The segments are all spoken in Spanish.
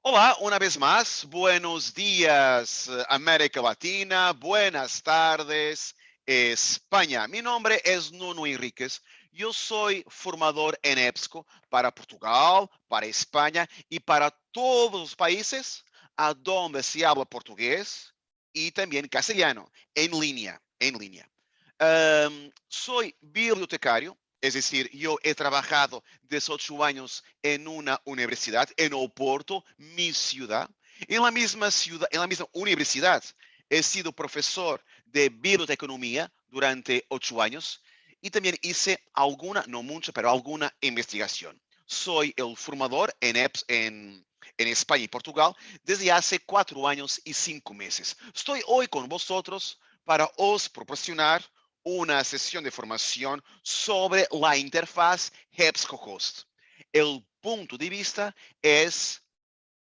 Hola, una vez más. Buenos días, América Latina. Buenas tardes, España. Mi nombre es Nuno Enríquez. Yo soy formador en EBSCO para Portugal, para España y para todos los países a donde se habla portugués y también castellano, en línea. Soy bibliotecario, es decir, yo he trabajado 18 años en una universidad, en Oporto, mi ciudad. En la misma universidad, he sido profesor de biblioteconomía durante 8 años y también hice alguna, no mucha, pero alguna investigación. Soy el formador en España y Portugal desde hace 4 años y 5 meses. Estoy hoy con vosotros para os proporcionar una sesión de formación sobre la interfaz EBSCO-Host. El punto de vista es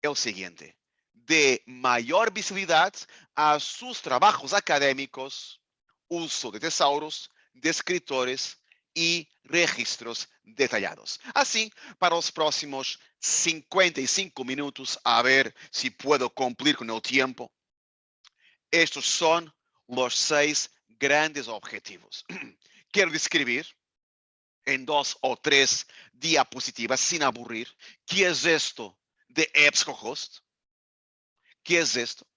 el siguiente: de mayor visibilidad a sus trabajos académicos, uso de tesauros, descriptores y registros detallados. Así, para los próximos 55 minutos, a ver si puedo cumplir con el tiempo, estos son los 6 grandes objetivos. Quiero describir en 2 o 3 diapositivas, sin aburrir, qué es esto de EBSCO-Host, qué es esto.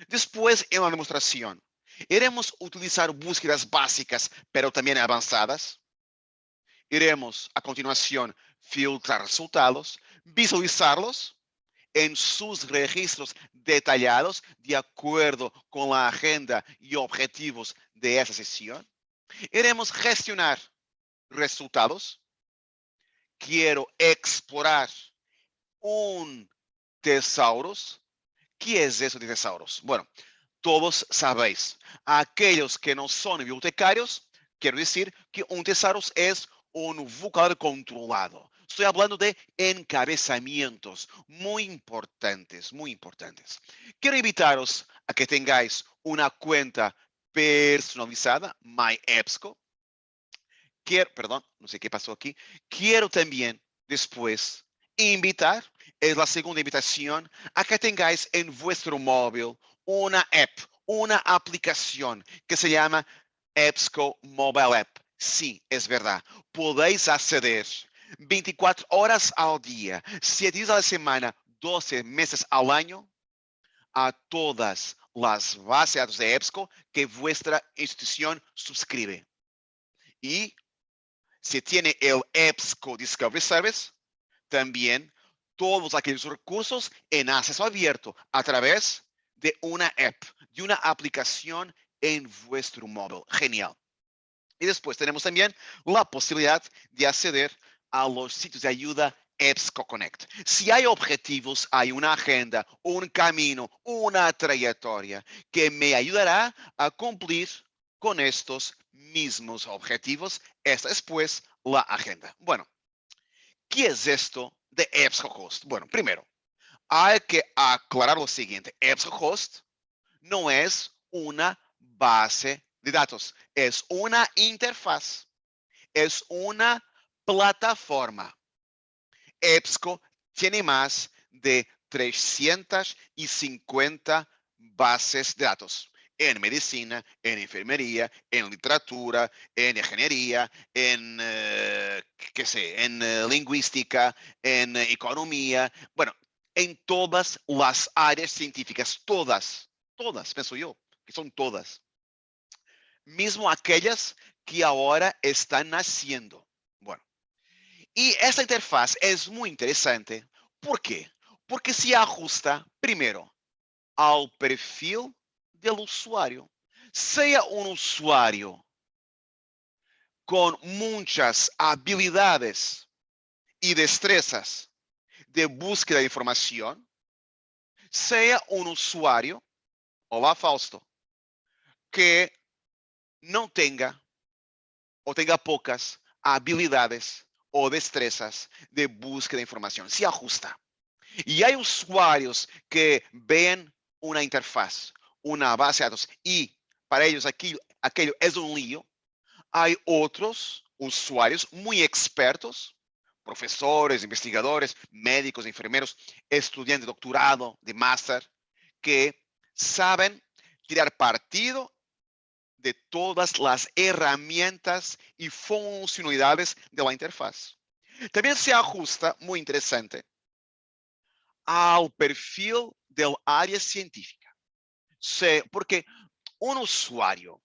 Después, en la demostración, iremos utilizar búsquedas básicas, pero también avanzadas. Iremos, a continuación, filtrar resultados, visualizarlos en sus registros detallados de acuerdo con la agenda y objetivos de esa sesión. Iremos gestionar resultados. Quiero explorar un tesauros. ¿Qué es eso de tesauros? Bueno, todos sabéis, aquellos que no son bibliotecarios, quiero decir que un tesauros es un vocabulario controlado. Estoy hablando de encabezamientos muy importantes, muy importantes. Quiero invitaros a que tengáis una cuenta personalizada, MyEBSCO. Perdón, no sé qué pasó aquí. Quiero también después invitar, es la segunda invitación, a que tengáis en vuestro móvil una app, una aplicación que se llama EBSCO Mobile App. Sí, es verdad. Podéis acceder 24 horas al día, 7 días a la semana, 12 meses al año a todas las bases de datos de EBSCO que vuestra institución suscribe. Y si tiene el EBSCO Discovery Service, también todos aquellos recursos en acceso abierto a través de una app, de una aplicación en vuestro móvil. Genial. Y después tenemos también la posibilidad de acceder a los sitios de ayuda EBSCO Connect. Si hay objetivos, hay una agenda, un camino, una trayectoria que me ayudará a cumplir con estos mismos objetivos. Esta es pues la agenda. Bueno, ¿qué es esto de EBSCO-Host? Bueno, primero, hay que aclarar lo siguiente. EBSCO-Host no es una base de datos, es una interfaz, es una plataforma. EBSCO tiene más de 350 bases de datos en medicina, en enfermería, en literatura, en ingeniería, en lingüística, en economía, bueno, en todas las áreas científicas, todas, pienso yo, que son todas, mismo aquellas que ahora están naciendo. Bueno, y esta interfaz es muy interesante. ¿Por qué? Porque se ajusta, primero, al perfil del usuario. Sea un usuario con muchas habilidades y destrezas de búsqueda de información, sea un usuario, hola Fausto, que no tenga o tenga pocas habilidades o destrezas de búsqueda de información. Se ajusta. Y hay usuarios que ven una interfaz, una base de datos, y para ellos aquello es un lío. Hay otros usuarios muy expertos, profesores, investigadores, médicos, enfermeros, estudiantes de doctorado, de máster, que saben tirar partido de todas las herramientas y funcionalidades de la interfaz. También se ajusta, muy interesante, al perfil del área científica. Porque un usuario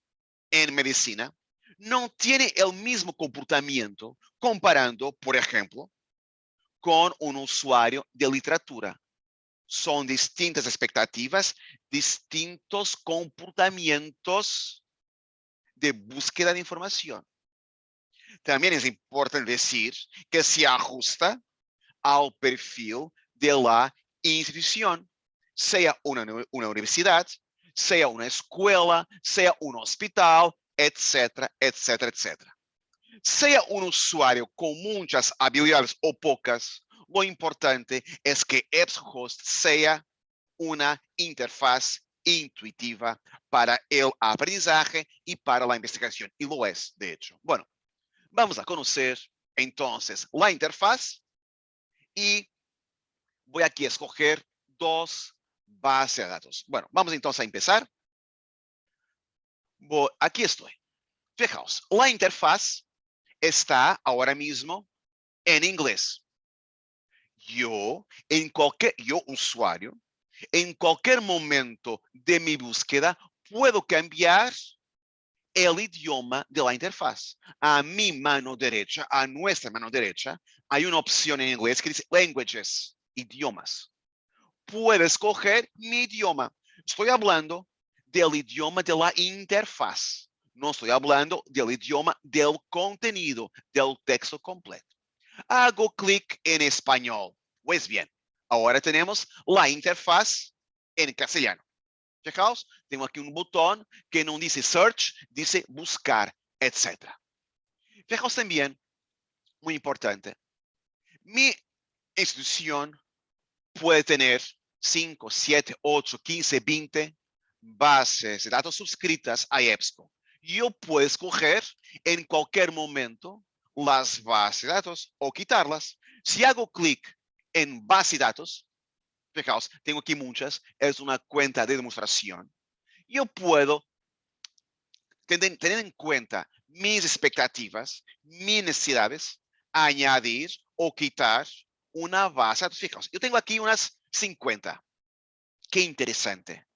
en medicina no tiene el mismo comportamiento comparando, por ejemplo, con un usuario de literatura. Son distintas expectativas, distintos comportamientos de búsqueda de información. También es importante decir que se ajusta al perfil de la institución, sea una universidad, sea una escuela, sea un hospital, etcétera, etcétera, etcétera. Sea un usuario con muchas habilidades o pocas, lo importante es que EBSCOhost sea una interfaz intuitiva para el aprendizaje y para la investigación. Y lo es, de hecho. Bueno, vamos a conocer entonces la interfaz y voy aquí a escoger dos bases de datos. Bueno, vamos entonces a empezar. Aquí estoy. Fijaos, la interfaz está ahora mismo en inglés. Yo, usuario, en cualquier momento de mi búsqueda, puedo cambiar el idioma de la interfaz. A mi mano derecha, a nuestra mano derecha, hay una opción en inglés que dice Languages, idiomas. Puedo escoger mi idioma. Estoy hablando del idioma de la interfaz. No estoy hablando del idioma del contenido, del texto completo. Hago clic en español. Pues bien, ahora tenemos la interfaz en castellano. Fijaos, tengo aquí un botón que no dice search, dice buscar, etc. Fijaos también, muy importante, mi institución puede tener 5, 7, 8, 15, 20 bases de datos suscritas a EBSCO. Yo puedo escoger en cualquier momento las bases de datos o quitarlas. Si hago clic en base de datos, fijaos, tengo aquí muchas, es una cuenta de demostración. Yo puedo tener en cuenta mis expectativas, mis necesidades, añadir o quitar una base de datos. Fijaos, yo tengo aquí unas 50. Qué interesante.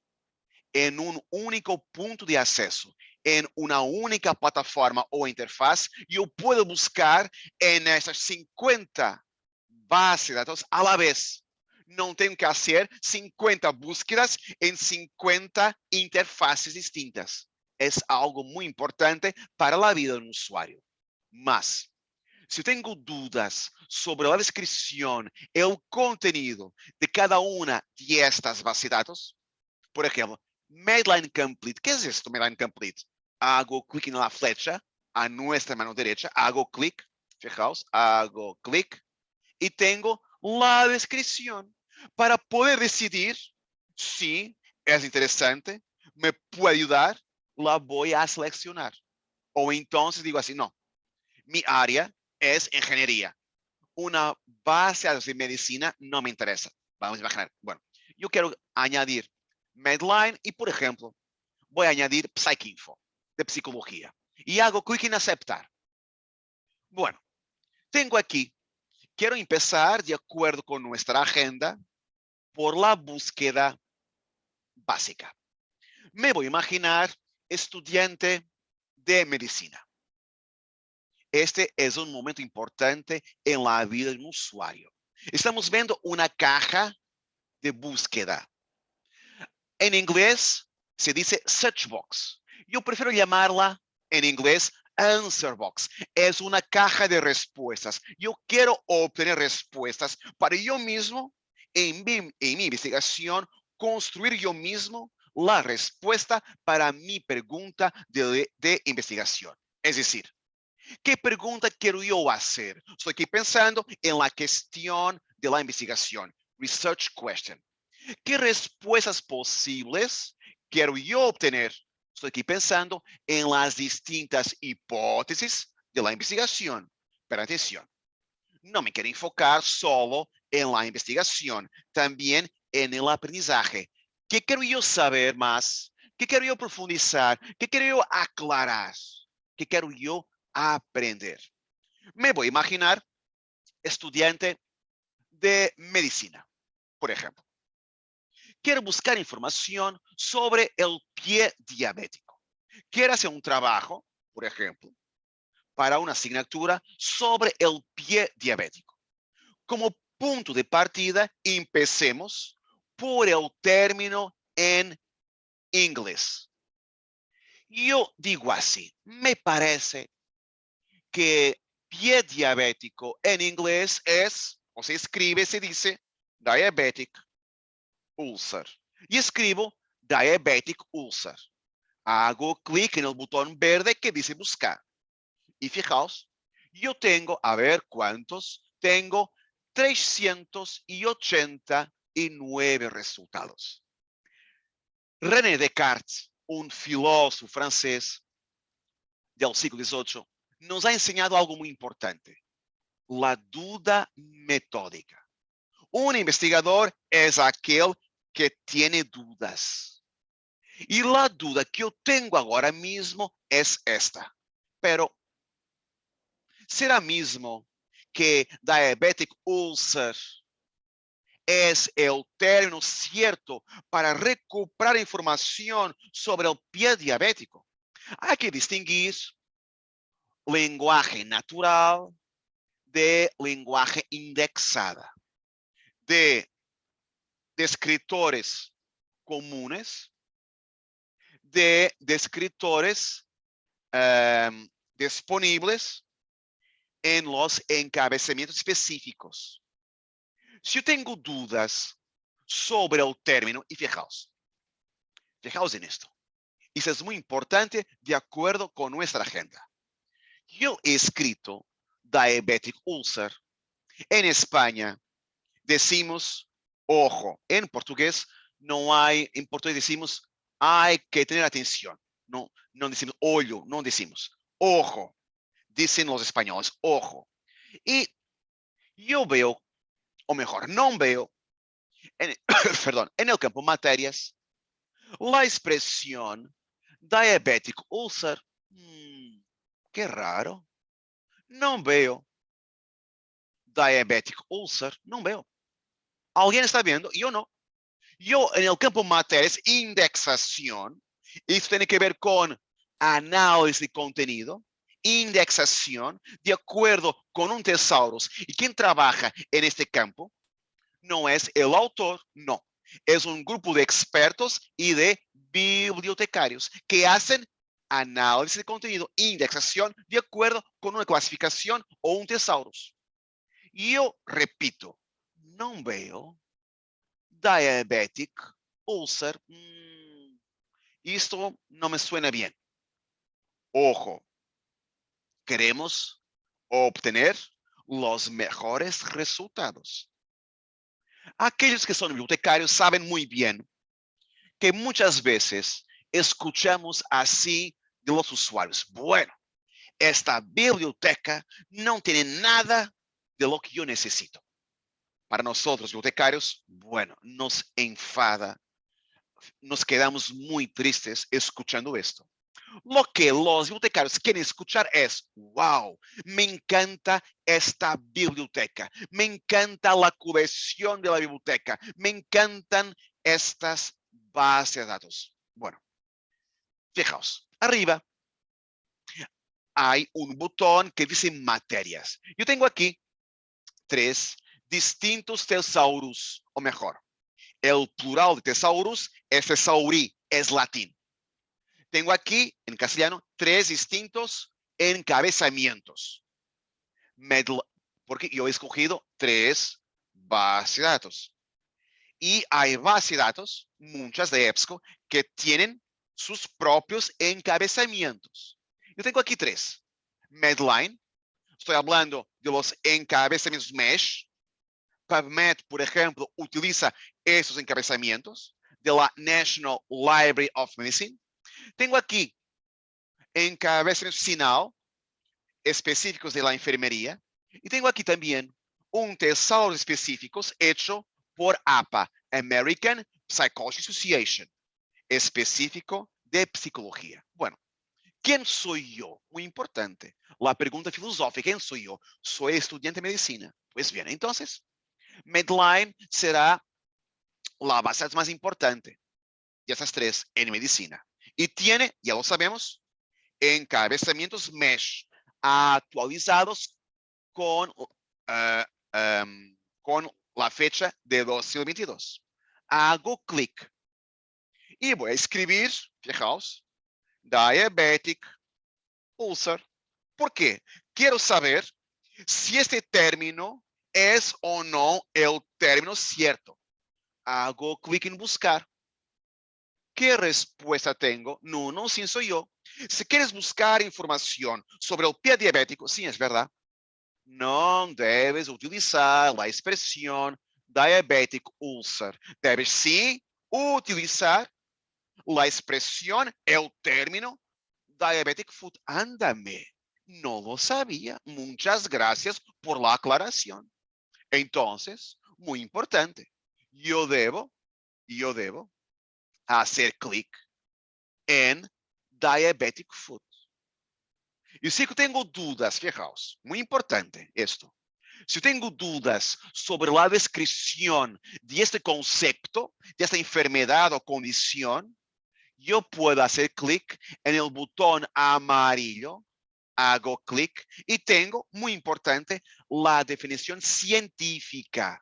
En un único punto de acceso, en una única plataforma o interfaz, yo puedo buscar en esas 50 bases de datos a la vez. No tengo que hacer 50 búsquedas en 50 interfaces distintas. Es algo muy importante para la vida de un usuario. Más, si tengo dudas sobre la descripción, el contenido de cada una de estas bases de datos, por ejemplo, Medline Complete. ¿Qué es esto, Medline Complete? Hago clic en la flecha a nuestra mano derecha, hago clic, fijaos, hago clic y tengo la descripción para poder decidir si es interesante, me puede ayudar, la voy a seleccionar. O entonces digo así, no, mi área es ingeniería. Una base de datos de medicina no me interesa. Vamos a imaginar, bueno, yo quiero añadir Medline y, por ejemplo, voy a añadir PsycInfo de psicología y hago clic en aceptar. Bueno, tengo aquí, quiero empezar de acuerdo con nuestra agenda por la búsqueda básica. Me voy a imaginar estudiante de medicina. Este es un momento importante en la vida de un usuario. Estamos viendo una caja de búsqueda. En inglés se dice search box. Yo prefiero llamarla en inglés answer box. Es una caja de respuestas. Yo quiero obtener respuestas para yo mismo, en mi investigación, construir yo mismo la respuesta para mi pregunta de investigación. Es decir, ¿qué pregunta quiero yo hacer? Estoy aquí pensando en la cuestión de la investigación, research question. ¿Qué respuestas posibles quiero yo obtener? Estoy aquí pensando en las distintas hipótesis de la investigación. Pero atención, No me quiero enfocar solo en la investigación, también en el aprendizaje. ¿Qué quiero yo saber más? ¿Qué quiero yo profundizar? ¿Qué quiero yo aclarar? ¿Qué quiero yo aprender? Me voy a imaginar estudiante de medicina, por ejemplo. Quiero buscar información sobre el pie diabético. Quiero hacer un trabajo, por ejemplo, para una asignatura sobre el pie diabético. Como punto de partida, empecemos por el término en inglés. Yo digo así, me parece que pie diabético en inglés es, o se escribe, se dice diabetic ulcer. Y escribo diabetic ulcer. Hago clic en el botón verde que dice buscar. Y fijaos, yo tengo, a ver cuántos, tengo 389 resultados. René Descartes, un filósofo francés del siglo XVIII, nos ha enseñado algo muy importante, la duda metódica. Un investigador es aquel que tiene dudas. Y la duda que yo tengo ahora mismo es esta. Pero, ¿será mismo que diabetic ulcer es el término cierto para recuperar información sobre el pie diabético? Hay que distinguir lenguaje natural de lenguaje indexada, de descriptores comunes, de descriptores disponibles en los encabezamientos específicos. Si yo tengo dudas sobre el término, y fijaos en esto, eso es muy importante de acuerdo con nuestra agenda. Yo he escrito diabetic ulcer. En España decimos ojo. En portugués no hay, en portugués decimos hay que tener atención. No, no decimos olho, no decimos ojo. Dicen los españoles ojo. Y yo veo, o mejor, no veo, en, perdón, en el campo materias, la expresión diabetic ulcer. Qué raro. No veo diabetic ulcer. No veo. ¿Alguien está viendo? Yo no. Yo en el campo materias, indexación, esto tiene que ver con análisis de contenido, indexación, de acuerdo con un tesaurus. ¿Y quién trabaja en este campo? No es el autor, no. Es un grupo de expertos y de bibliotecarios que hacen análisis de contenido, indexación, de acuerdo con una clasificación o un tesaurus. Y yo repito, no veo diabetic ulcer. Esto no me suena bien. Ojo, queremos obtener los mejores resultados. Aquellos que son bibliotecarios saben muy bien que muchas veces escuchamos así de los usuarios. Bueno, esta biblioteca no tiene nada de lo que yo necesito. Para nosotros, bibliotecarios, bueno, nos enfada, nos quedamos muy tristes escuchando esto. Lo que los bibliotecarios quieren escuchar es, wow, me encanta esta biblioteca, me encanta la colección de la biblioteca, me encantan estas bases de datos. Bueno, fijaos, arriba hay un botón que dice materias. Yo tengo aquí 3 distintos tesaurus, o mejor, el plural de tesaurus es tesauri, es latín. Tengo aquí, en castellano, 3 distintos encabezamientos. Porque yo he escogido 3 bases de datos. Y hay bases de datos, muchas de EBSCO, que tienen sus propios encabezamientos. Yo tengo aquí 3. Medline, estoy hablando de los encabezamientos mesh. PubMed, por ejemplo, utiliza esos encabezamientos de la National Library of Medicine. Tengo aquí encabezamientos SINAL, específicos de la enfermería. Y tengo aquí también un tesauro específicos hecho por APA, American Psychology Association, específico de psicología. Bueno, ¿quién soy yo? Muy importante. La pregunta filosófica, ¿quién soy yo? Soy estudiante de medicina. Pues bien, entonces, Medline será la base más importante de esas tres en medicina. Y tiene, ya lo sabemos, encabezamientos mesh actualizados con, uh, con la fecha de 2022. Hago clic y voy a escribir, fijaos, diabetic ulcer. ¿Por qué? Quiero saber si este término es o no el término cierto. Hago clic en buscar. ¿Qué respuesta tengo? No, no, sí soy yo. Si quieres buscar información sobre el pie diabético, sí, es verdad. No debes utilizar la expresión diabetic ulcer. Debes sí utilizar la expresión, el término diabetic foot. Ándame. No lo sabía. Muchas gracias por la aclaración. Entonces, muy importante. Yo debo hacer clic en diabetic foot. Y si tengo dudas, fijaos, muy importante esto. Si tengo dudas sobre la descripción de este concepto, de esta enfermedad o condición, yo puedo hacer clic en el botón amarillo, hago clic y tengo, muy importante, la definición científica.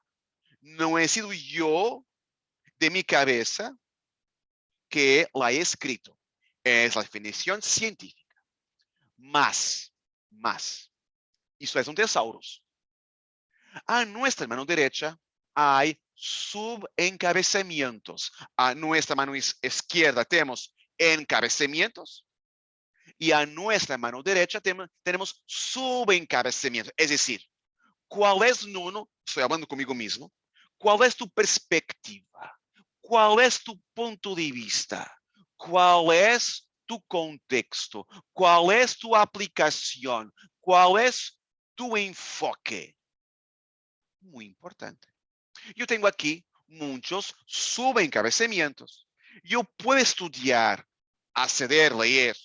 No he sido yo de mi cabeza que la he escrito. Es la definición científica. Más. Eso es un tesaurus. A nuestra mano derecha hay subencabezamientos. A nuestra mano izquierda tenemos encabezamientos y a nuestra mano derecha tenemos subencabezamientos. Es decir, ¿cuál es, Nuno? Estoy hablando conmigo mismo. ¿Cuál es tu perspectiva? ¿Cuál es tu punto de vista? ¿Cuál es tu contexto? ¿Cuál es tu aplicación? ¿Cuál es tu enfoque? Muy importante. Yo tengo aquí muchos subencabezamientos. Yo puedo estudiar, acceder, leer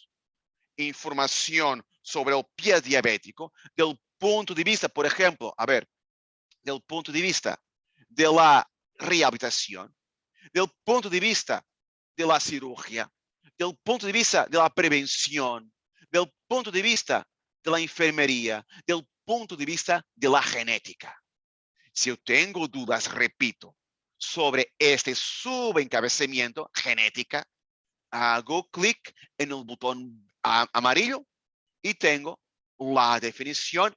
información sobre el pie diabético del punto de vista, por ejemplo, del punto de vista de la rehabilitación, del punto de vista de la cirugía, del punto de vista de la prevención, del punto de vista de la enfermería, del punto de vista de la genética. Si yo tengo dudas, repito, sobre este subencabezamiento genética, hago clic en el botón amarillo y tengo la definición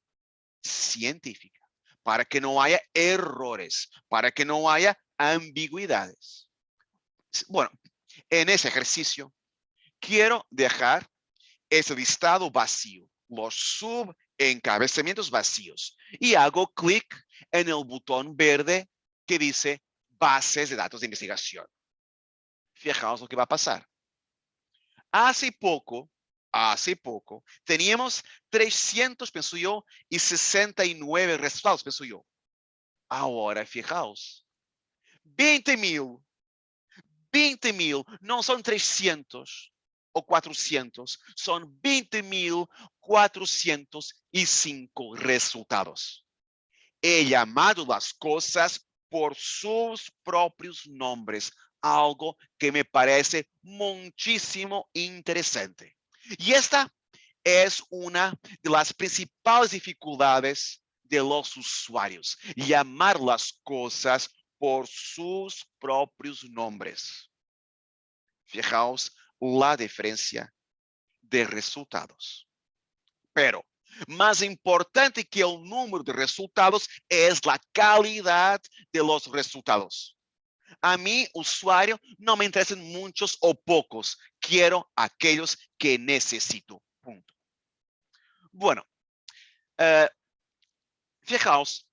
científica para que no haya errores, para que no haya ambigüedades. Bueno, en ese ejercicio quiero dejar ese listado vacío, los subencabezamientos vacíos, y hago clic en el botón verde que dice bases de datos de investigación. Fijaos lo que va a pasar. Hace poco, teníamos 300, pienso yo, y 69 resultados, pienso yo. Ahora, fijaos, 20,000, no son 300 o 400, son 20,405 resultados. He llamado las cosas por sus propios nombres, algo que me parece muchísimo interesante. Y esta es una de las principales dificultades de los usuarios, llamar las cosas por sus propios nombres. Fijaos la diferencia de resultados. Pero más importante que el número de resultados es la calidad de los resultados. A mí, usuario, no me interesan muchos o pocos. Quiero aquellos que necesito. Punto. Bueno, fijaos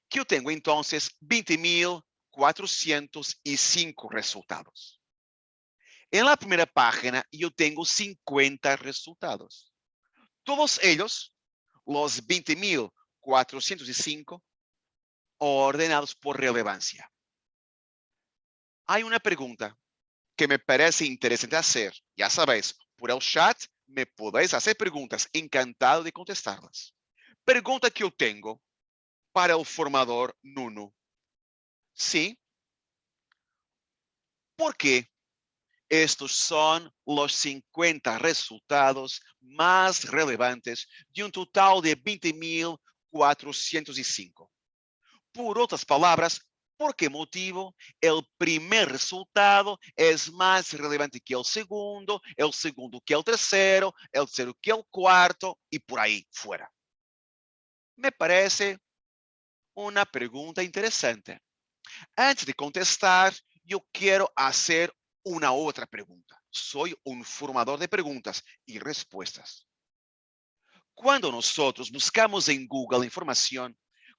que eu tenho, então, 20,405 resultados. En la primera página, yo tengo 50 resultados. Todos ellos, los 405 ordenados por relevancia. Hay una pregunta que me parece interesante hacer. Ya sabéis, por el chat me podéis hacer preguntas. Encantado de contestarlas. Pregunta que yo tengo para el formador Nuno. Sí, ¿por qué estos son los 50 resultados más relevantes de un total de 20.405? Por otras palabras, ¿por qué motivo el primer resultado es más relevante que el segundo que el tercero que el cuarto y por ahí fuera? Me parece una pregunta interesante. Antes de contestar, yo quiero hacer una otra pregunta. Soy un formador de preguntas y respuestas. Cuando nosotros buscamos en Google información,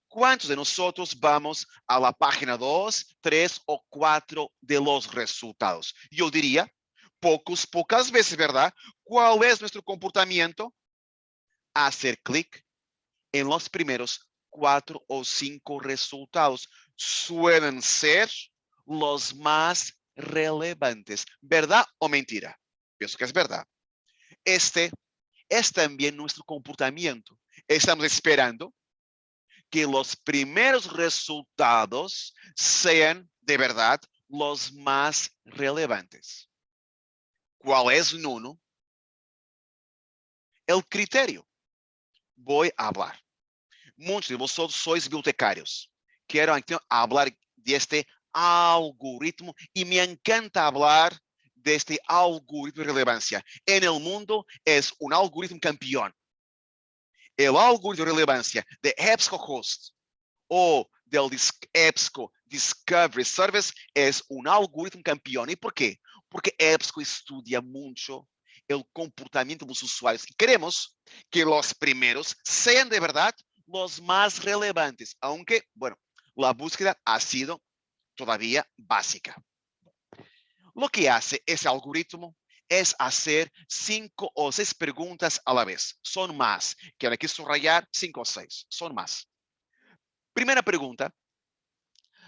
¿cuántos de nosotros vamos a la página 2, 3 o 4 de los resultados? Yo diría, pocas veces, ¿verdad? ¿Cuál es nuestro comportamiento? Hacer clic en los primeros 4 o 5 resultados. Suelen ser los más relevantes. ¿Verdad o mentira? Pienso que es verdad. Este es también nuestro comportamiento. Estamos esperando que los primeros resultados sean de verdad los más relevantes. ¿Cuál es, Nuno? El criterio. Voy a hablar. Muchos de vosotros sois bibliotecarios. Quiero hablar de este algoritmo y me encanta hablar de este algoritmo de relevancia. En el mundo es un algoritmo campeón. El algoritmo de relevancia de EBSCOhost o del EBSCO Discovery Service es un algoritmo campeón. ¿Y por qué? Porque EBSCO estudia mucho el comportamiento de los usuarios y queremos que los primeros sean de verdad los más relevantes, aunque, bueno, la búsqueda ha sido todavía básica. Lo que hace ese algoritmo es hacer 5 o 6 preguntas a la vez. Son más. Quiero aquí subrayar 5 o 6. Son más. Primera pregunta.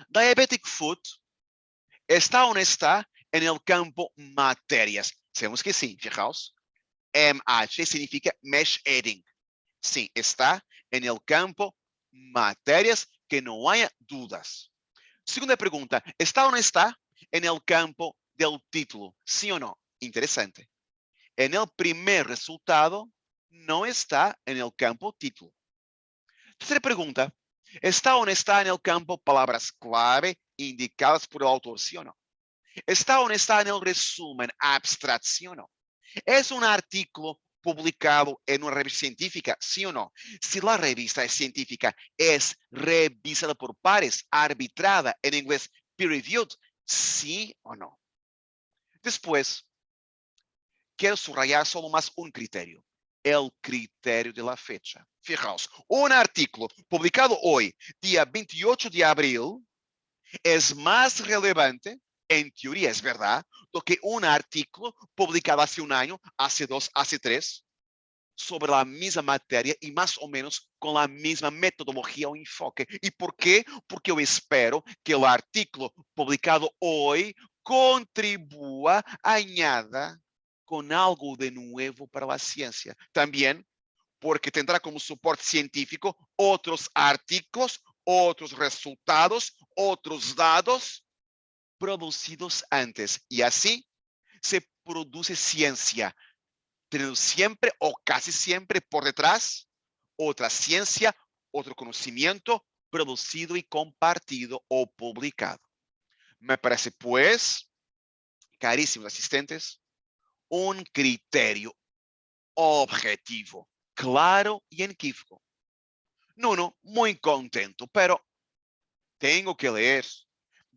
Diabetic foot está o no está en el campo materias. Sabemos que sí, fijaos. MH significa mesh heading. Sí, está en el campo materias, que no haya dudas. Segunda pregunta, ¿está o no está en el campo del título? ¿Sí o no? Interesante. En el primer resultado, no está en el campo título. Tercera pregunta, ¿está o no está en el campo palabras clave indicadas por el autor? ¿Sí o no? ¿Está o no está en el resumen abstract? ¿Sí o no? ¿Es un artículo publicado en una revista científica? ¿Sí o no? Si la revista es científica, es revisada por pares, arbitrada, en inglés peer-reviewed, ¿sí o no? Después, quiero subrayar solo más un criterio. El criterio de la fecha. Fijaos, un artículo publicado hoy, día 28 de abril, es más relevante, en teoría es verdad, do que un artículo publicado hace un año, hace 2, hace 3, sobre la misma materia y más o menos con la misma metodología o enfoque. ¿Y por qué? Porque yo espero que el artículo publicado hoy contribúa, añada con algo de nuevo para la ciencia. También porque tendrá como soporte científico otros artículos, otros resultados, otros datos producidos antes. Y así se produce ciencia, teniendo siempre o casi siempre por detrás otra ciencia, otro conocimiento producido y compartido o publicado. Me parece, pues, carísimos asistentes, un criterio objetivo, claro y inequívoco. No, muy contento, pero tengo que leer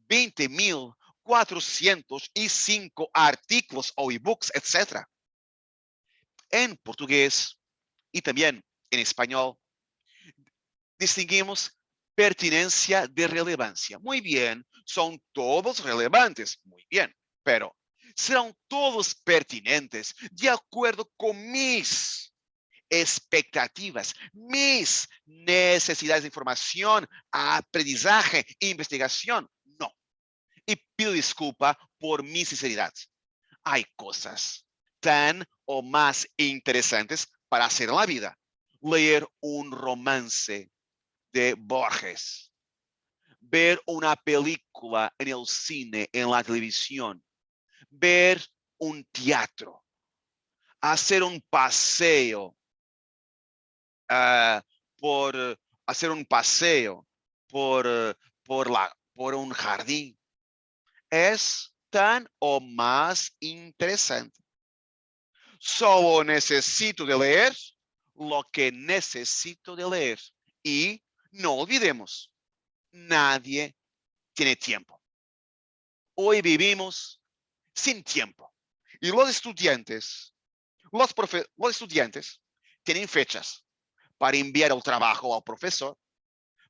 20.405 artículos o ebooks, etc. En portugués y también en español, distinguimos pertinencia de relevancia. Muy bien, son todos relevantes. Muy bien, pero serán todos pertinentes de acuerdo con mis expectativas, mis necesidades de información, aprendizaje, investigación. No. Y pido disculpa por mi sinceridad. Hay cosas tan o más interesantes para hacer en la vida. Leer un romance de Borges, ver una película en el cine, en la televisión, ver un teatro, hacer un paseo uh, por hacer un paseo por, por un jardín. Es tan o más interesante. Solo necesito de leer lo que necesito de leer. Y no olvidemos, nadie tiene tiempo. Hoy vivimos sin tiempo. Y los estudiantes tienen fechas para enviar el trabajo al profesor,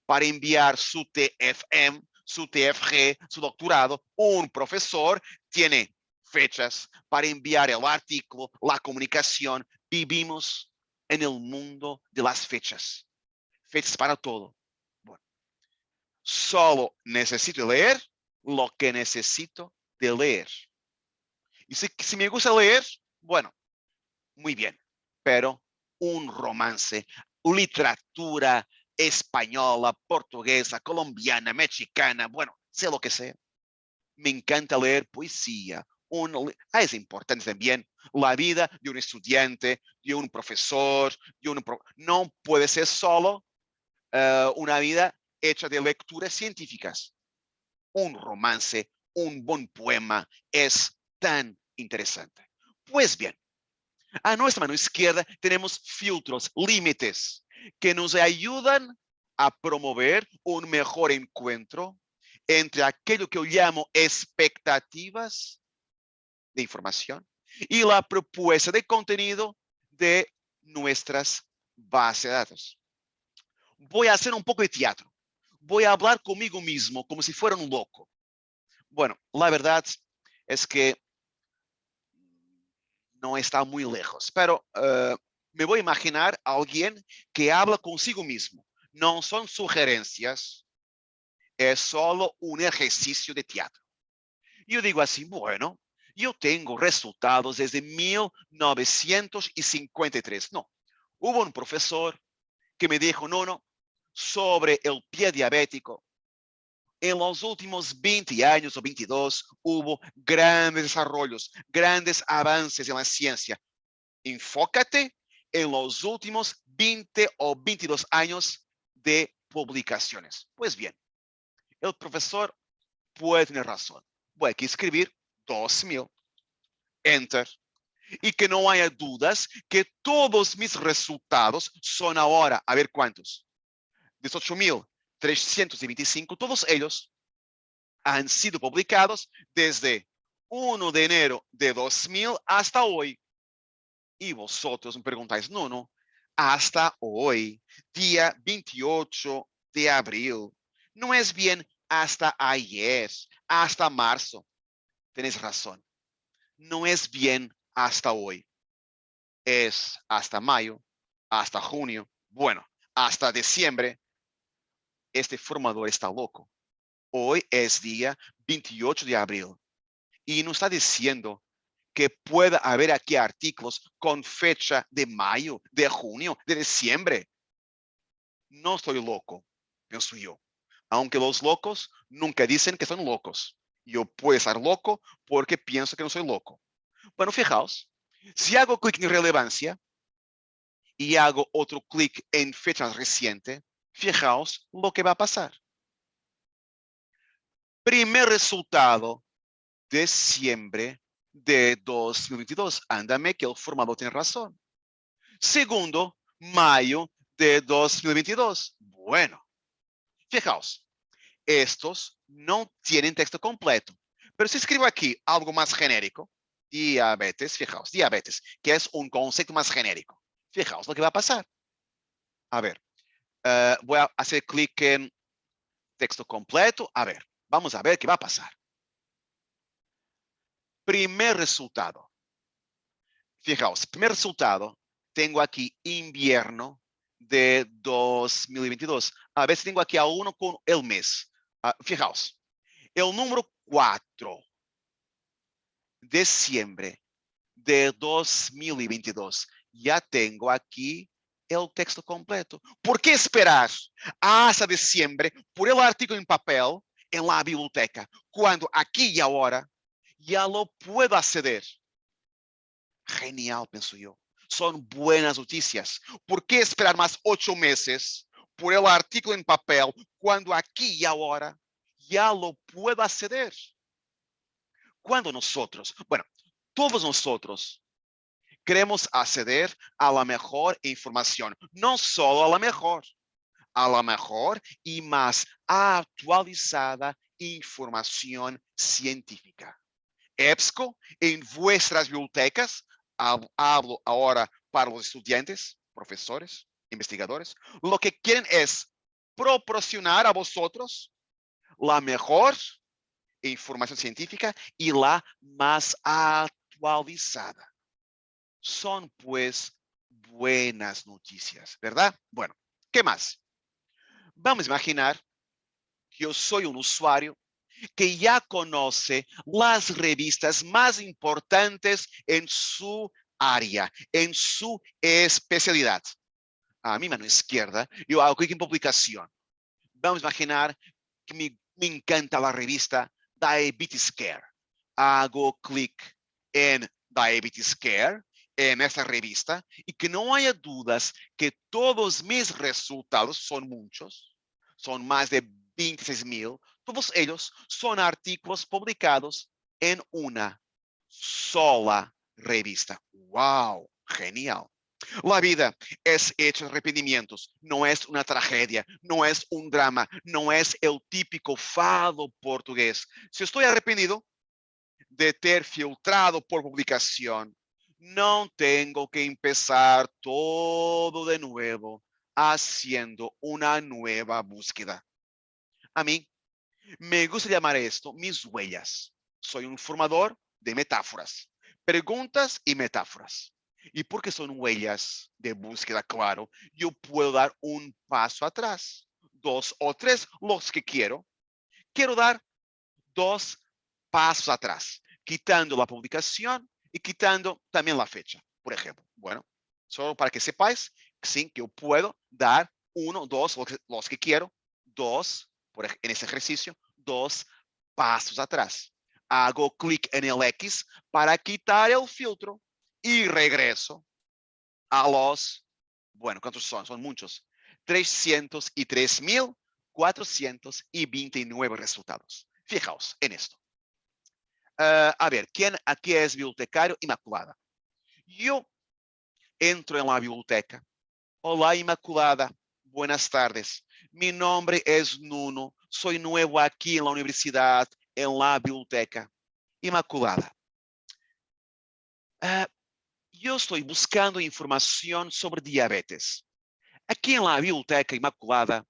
para enviar su TFM, su TFG, su doctorado. Un profesor tiene fechas para enviar el artículo, la comunicación. Vivimos en el mundo de las fechas. Fechas para todo. Bueno, solo necesito leer lo que necesito de leer. Y si me gusta leer, bueno, muy bien, pero un romance, literatura española, portuguesa, colombiana, mexicana, bueno, sé lo que sea. Me encanta leer poesía. Es importante también la vida de un estudiante, de un profesor, no puede ser solo una vida hecha de lecturas científicas. Un romance, un buen poema es tan interesante. Pues bien, a nuestra mano izquierda tenemos filtros, límites, que nos ayudan a promover un mejor encuentro entre aquello que yo llamo expectativas de información y la propuesta de contenido de nuestras bases de datos. Voy a hacer un poco de teatro. Voy a hablar conmigo mismo como si fuera un loco. Bueno, la verdad es que no está muy lejos, pero me voy a imaginar a alguien que habla consigo mismo. No son sugerencias, es solo un ejercicio de teatro. Yo digo así, bueno, yo tengo resultados desde 1953. No, hubo un profesor que me dijo, no, sobre el pie diabético. En los últimos 20 años o 22 hubo grandes desarrollos, grandes avances en la ciencia. Enfócate en los últimos 20 o 22 años de publicaciones. Pues bien, el profesor puede tener razón. Voy aquí a escribir 2000, enter. Y que no haya dudas que todos mis resultados son ahora, a ver cuántos, 18.325, todos ellos han sido publicados desde 1 de enero de 2000 hasta hoy. Y vosotros me preguntáis, no, hasta hoy, día 28 de abril. No es bien hasta ayer, hasta marzo. Tenéis razón. No es bien hasta hoy. Es hasta mayo, hasta junio, bueno, hasta diciembre. Este formador está loco. Hoy es día 28 de abril. Y nos está diciendo que pueda haber aquí artículos con fecha de mayo, de junio, de diciembre. No estoy loco, pienso yo. Aunque los locos nunca dicen que son locos. Yo puedo estar loco porque pienso que no soy loco. Bueno, fijaos, si hago clic en relevancia y hago otro clic en fecha reciente, fijaos lo que va a pasar. Primer resultado, diciembre de 2022. Ándame que el formador tiene razón. Segundo, mayo de 2022. Bueno, fijaos, estos no tienen texto completo. Pero si escribo aquí algo más genérico, diabetes, fijaos, diabetes, que es un concepto más genérico. Fijaos lo que va a pasar. A ver, voy a hacer clic en texto completo. A ver, vamos a ver qué va a pasar. Primer resultado. Fijaos, primer resultado, tengo aquí invierno de 2022. A veces tengo aquí a uno con el mes. Fijaos, el número 4, diciembre de 2022. Ya tengo aquí el texto completo. ¿Por qué esperar hasta diciembre por el artículo en papel en la biblioteca, cuando aquí y ahora ya lo puedo acceder? Genial, pienso yo. Son buenas noticias. ¿Por qué esperar más 8 meses por el artículo en papel cuando aquí y ahora ya lo puedo acceder? Cuando nosotros, bueno, todos nosotros queremos acceder a la mejor información, no solo a la mejor y más actualizada información científica. EBSCO, en vuestras bibliotecas, hablo ahora para los estudiantes, profesores, investigadores, lo que quieren es proporcionar a vosotros la mejor información científica y la más actualizada. Son pues buenas noticias, ¿verdad? Bueno, ¿qué más? Vamos a imaginar que yo soy un usuario que ya conoce las revistas más importantes en su área, en su especialidad. A mi mano izquierda, yo hago clic en publicación. Vamos a imaginar que me encanta la revista Diabetes Care. Hago clic en Diabetes Care, en esta revista, y que no haya dudas que todos mis resultados, son muchos, son más de 26,000, todos ellos son artículos publicados en una sola revista. ¡Wow! Genial. La vida es hecha de arrepentimientos, no es una tragedia, no es un drama, no es el típico fado portugués. Si estoy arrepentido de ter filtrado por publicación, no tengo que empezar todo de nuevo haciendo una nueva búsqueda. A mí me gusta llamar esto mis huellas. Soy un formador de metáforas, preguntas y metáforas. Y porque son huellas de búsqueda, claro, yo puedo dar un paso atrás, 2 o 3, los que quiero. Quiero dar 2 pasos atrás, quitando la publicación y quitando también la fecha, por ejemplo. Bueno, solo para que sepáis, sí, que yo puedo dar 1, 2, los que quiero, 2, en ese ejercicio, 2 pasos atrás. Hago clic en el X para quitar el filtro y regreso a los, bueno, ¿cuántos son? Son muchos. 303,429 resultados. Fijaos en esto. A ver, ¿quién aquí es bibliotecario? Inmaculada. Yo entro en la biblioteca. Hola, Inmaculada. Buenas tardes. Mi nombre es Nuno. Soy nuevo aquí en la universidad, en la biblioteca. Inmaculada. Yo estoy buscando información sobre diabetes. Aquí en la biblioteca Inmaculada,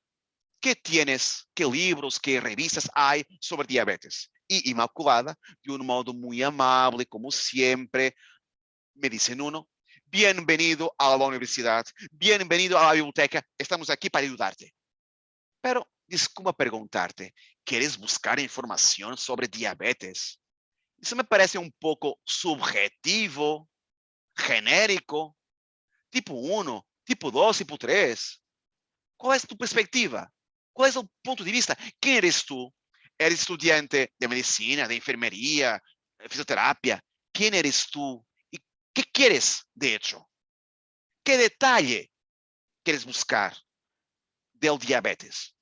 ¿qué tienes? ¿Qué libros, qué revistas hay sobre diabetes? Y Inmaculada, de un modo muy amable, como siempre, me dice Nuno, bienvenido a la universidad, bienvenido a la biblioteca, estamos aquí para ayudarte. Pero, disculpa preguntarte, ¿quieres buscar información sobre diabetes? Eso me parece un poco subjetivo, genérico, tipo 1, tipo 2, tipo 3. ¿Cuál es tu perspectiva? ¿Cuál es el punto de vista? ¿Quién eres tú? ¿Eres estudiante de medicina, de enfermería, de fisioterapia? ¿Quién eres tú? ¿Y qué quieres, de hecho? ¿Qué detalle quieres buscar del diabetes?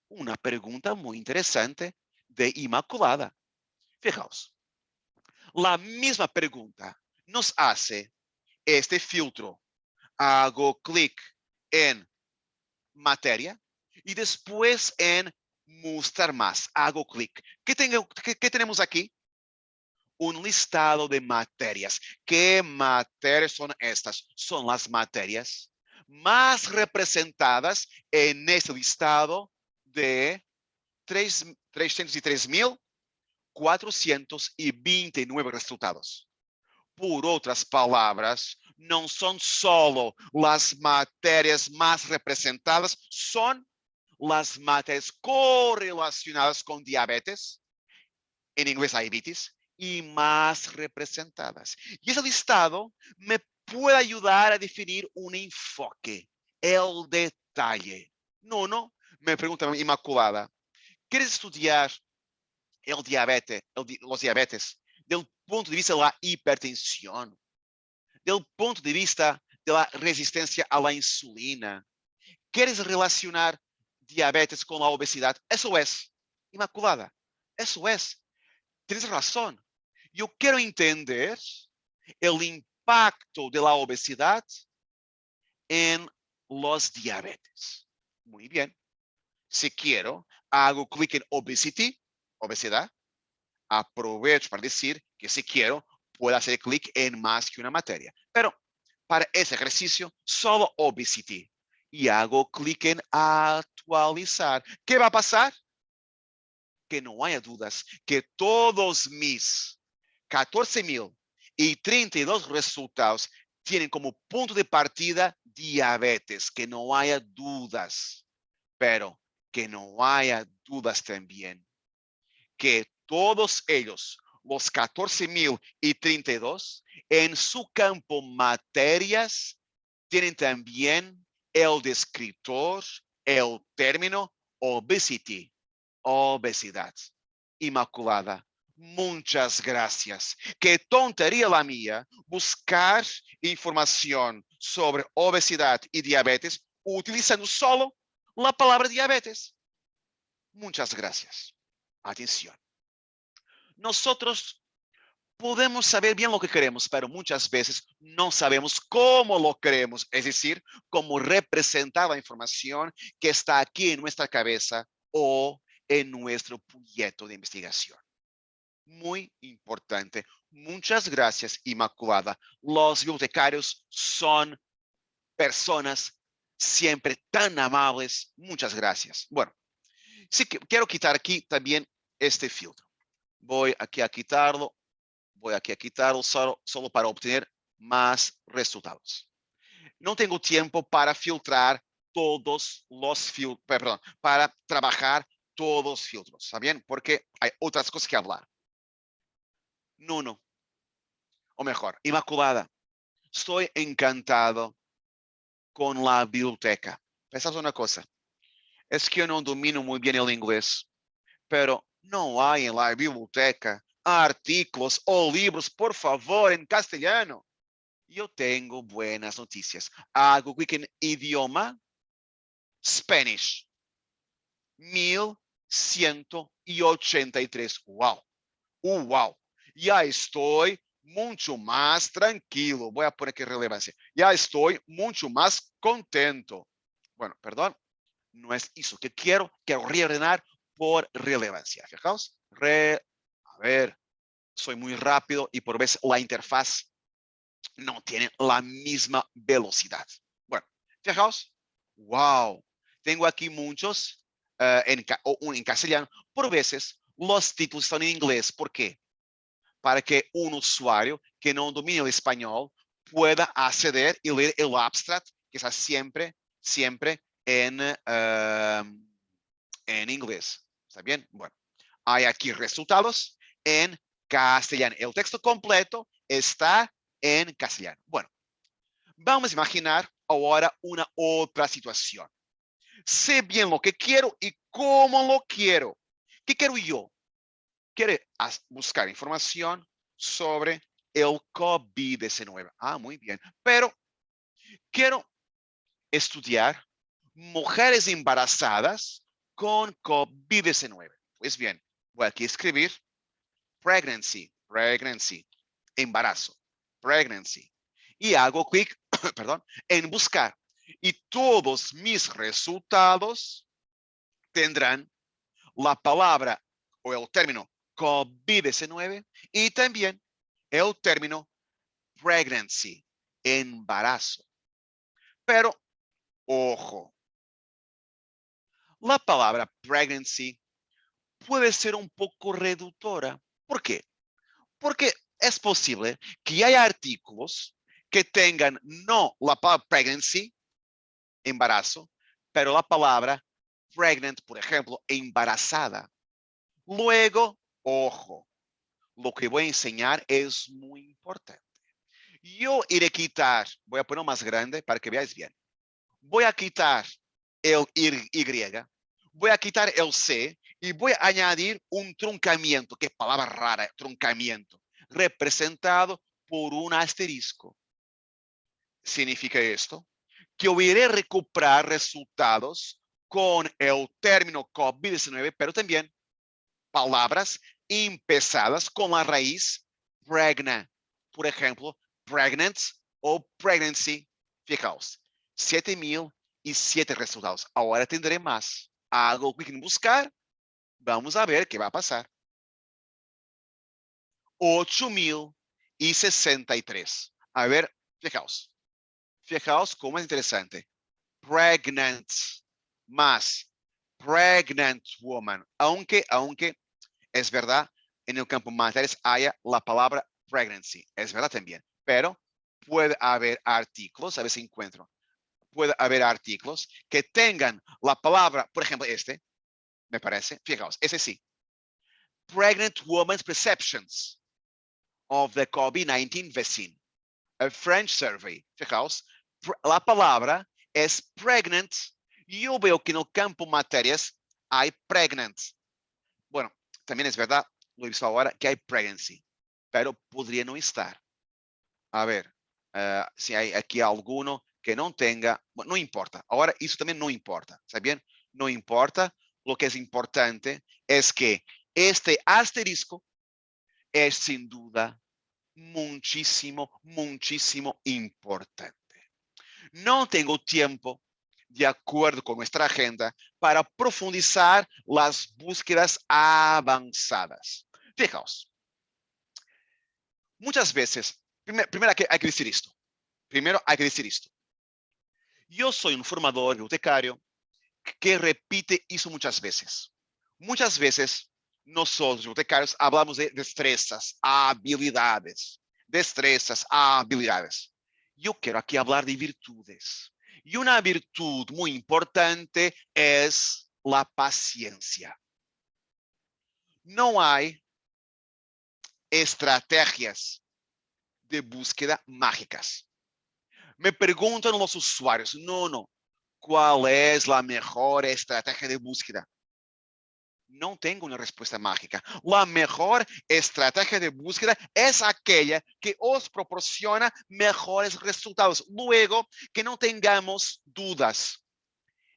Una pregunta muy interesante de Inmaculada. Fijaos, la misma pregunta nos hace este filtro. Hago clic en materia y después en mostrar más. Hago clic. ¿Qué tenemos aquí? Un listado de materias. ¿Qué materias son estas? Son las materias más representadas en este listado de 303,429 resultados. Por otras palabras, no son solo las materias más representadas, son las materias correlacionadas con diabetes, en inglés diabetes, y más representadas. Y ese listado me puede ayudar a definir un enfoque, el detalle. No, me pregunta Inmaculada, ¿quieres estudiar el diabetes, los diabetes del punto de vista de la hipertensión, del punto de vista de la resistencia a la insulina? ¿Quieres relacionar diabetes con la obesidad? Eso es, Inmaculada, eso es. Tienes razón. Yo quiero entender el impacto de la obesidad en los diabetes. Muy bien. Si quiero, hago clic en obesity, obesidad. Aprovecho para decir que si quiero, puedo hacer clic en más que una materia. Pero para ese ejercicio, solo obesity. Y hago clic en actualizar. ¿Qué va a pasar? Que no haya dudas que todos mis 14,032 resultados tienen como punto de partida diabetes, que no haya dudas, pero que no haya dudas también que todos ellos, los 14,032, en su campo materias, tienen también el descriptor, el término obesity, obesidad. Inmaculada, muchas gracias. Qué tontería la mía buscar información sobre obesidad y diabetes utilizando solo la palabra diabetes. Muchas gracias. Atención. Nosotros podemos saber bien lo que queremos, pero muchas veces no sabemos cómo lo queremos, es decir, cómo representar la información que está aquí en nuestra cabeza o en nuestro proyecto de investigación. Muy importante. Muchas gracias, Inmaculada. Los bibliotecarios son personas siempre tan amables. Muchas gracias. Bueno, sí que quiero quitar aquí también este filtro. Voy aquí a quitarlo. Voy aquí a quitarlo solo para obtener más resultados. No tengo tiempo para filtrar todos los filtros, perdón, para trabajar todos los filtros, ¿está bien? Porque hay otras cosas que hablar. No, o mejor, Inmaculada, estoy encantado con la biblioteca. Pensad una cosa, es que yo no domino muy bien el inglés, pero no hay en la biblioteca artículos o libros, por favor, en castellano. Yo tengo buenas noticias. Hago clic en idioma, Spanish, 1183. Wow. Wow. Ya estoy mucho más tranquilo. Voy a poner aquí relevancia. Ya estoy mucho más contento. Bueno, perdón. No es eso que quiero. Quiero reordenar por relevancia. Fijaos. A ver. Soy muy rápido y por vez la interfaz no tiene la misma velocidad. Bueno, fijaos. Wow. Tengo aquí muchos en castellano. Por veces los títulos están en inglés. ¿Por qué? Para que un usuario que no domine el español pueda acceder y leer el abstract que está siempre en inglés. ¿Está bien? Bueno, hay aquí resultados en castellano. El texto completo está en castellano. Bueno, vamos a imaginar ahora una otra situación. Sé bien lo que quiero y cómo lo quiero. ¿Qué quiero yo? Quiero buscar información sobre el COVID-19. Ah, muy bien. Pero quiero estudiar mujeres embarazadas con COVID-19. Pues bien, voy aquí a escribir pregnancy, embarazo, pregnancy. Y hago clic, perdón, en buscar. Y todos mis resultados tendrán la palabra o el término COVID-19 y también el término pregnancy, embarazo. Pero, ojo, la palabra pregnancy puede ser un poco reductora. ¿Por qué? Porque es posible que haya artículos que tengan no la palabra pregnancy, embarazo, pero la palabra pregnant, por ejemplo, embarazada. Luego, ojo, lo que voy a enseñar es muy importante. Yo iré a quitar, voy a poner más grande para que veáis bien. Voy a quitar el Y, voy a quitar el C y voy a añadir un truncamiento, qué palabra rara, truncamiento, representado por un asterisco. Significa esto que yo iré a recuperar resultados con el término COVID-19, pero también palabras empezadas con la raíz pregna. Por ejemplo, pregnant o pregnancy. Fijaos, 7,007 resultados. Ahora tendré más. Hago clic en buscar. Vamos a ver qué va a pasar. 8,063. A ver, fijaos. Fijaos cómo es interesante. Pregnant más pregnant woman. Aunque es verdad, en el campo materiales haya la palabra pregnancy. Es verdad también. Pero puede haber artículos, a ver si encuentro. Puede haber artículos que tengan la palabra, por ejemplo, me parece. Fijaos, ese sí. Pregnant woman's perceptions of the COVID-19 vaccine. A French survey. Fijaos, la palabra es pregnant. Yo veo que en el campo materias hay pregnant. Bueno, también es verdad, lo he visto ahora, que hay pregnancy, pero podría no estar. A ver, si hay aquí alguno que no tenga, bueno, no importa. Ahora, eso también no importa, ¿está bien? No importa. Lo que es importante es que este asterisco es sin duda muchísimo, muchísimo importante. No tengo tiempo, de acuerdo con nuestra agenda, para profundizar las búsquedas avanzadas. Fijaos, muchas veces, primero hay que decir esto. Primero hay que decir esto. Yo soy un formador bibliotecario que repite eso muchas veces. Muchas veces nosotros, bibliotecarios, hablamos de destrezas, habilidades. Destrezas, habilidades. Yo quiero aquí hablar de virtudes. Y una virtud muy importante es la paciencia. No hay estrategias de búsqueda mágicas. Me preguntan los usuarios, no, ¿cuál es la mejor estrategia de búsqueda? No tengo una respuesta mágica. La mejor estrategia de búsqueda es aquella que os proporciona mejores resultados. Luego, que no tengamos dudas.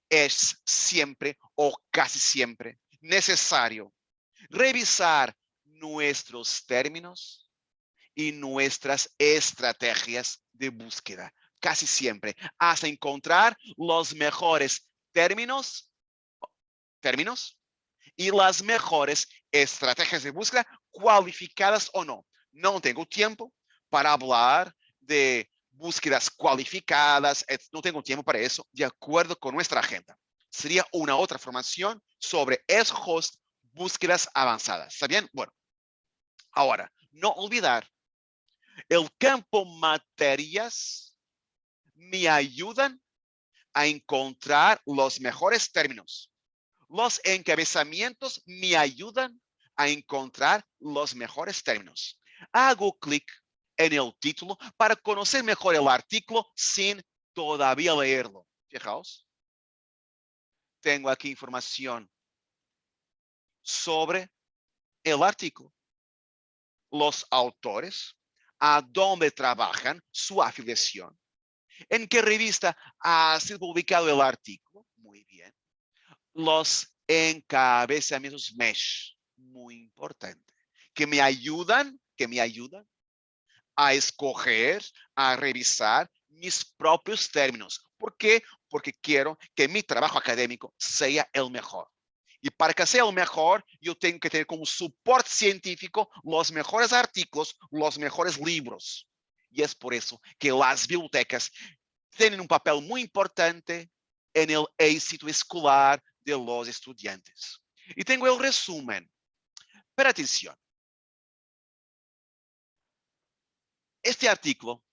Es siempre o casi siempre necesario revisar nuestros términos y nuestras estrategias de búsqueda. Casi siempre, hasta encontrar los mejores términos y las mejores estrategias de búsqueda, cualificadas o no. No tengo tiempo para hablar de búsquedas cualificadas, no tengo tiempo para eso, de acuerdo con nuestra agenda. Sería una otra formación sobre S-Host, búsquedas avanzadas. ¿Está bien? Bueno, ahora, no olvidar, el campo materias me ayudan a encontrar los mejores términos. Los encabezamientos me ayudan a encontrar los mejores términos. Hago clic en el título para conocer mejor el artículo sin todavía leerlo. Fijaos, tengo aquí información sobre el artículo, los autores, a dónde trabajan, su afiliación, en qué revista ha sido publicado el artículo. Muy bien. Los encabezamientos mesh, muy importante, que me ayudan a escoger, a revisar mis propios términos. ¿Por qué? Porque quiero que mi trabajo académico sea el mejor. Y para que sea el mejor, yo tengo que tener como soporte científico los mejores artículos, los mejores libros. Y es por eso que las bibliotecas tienen un papel muy importante en el éxito escolar de los estudiantes. Y tengo el resumen. Pero atención. Este artículo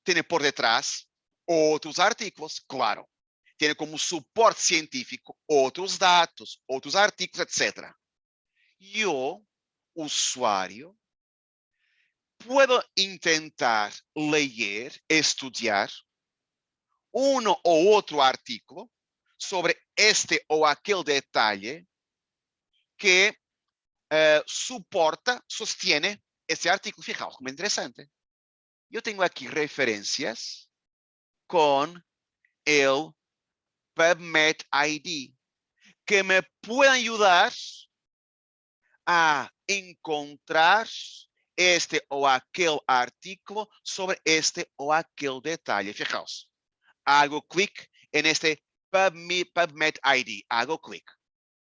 tiene por detrás otros artículos, claro. Tiene como soporte científico otros datos, otros artículos, etc. Yo, usuario, puedo intentar leer, estudiar uno o otro artículo sobre este o aquel detalle que sostiene ese artículo. Fijaos, como interesante. Yo tengo aquí referencias con el PubMed ID que me pueden ayudar a encontrar este o aquel artículo sobre este o aquel detalle. Fijaos, hago clic en este PubMed ID. Hago clic.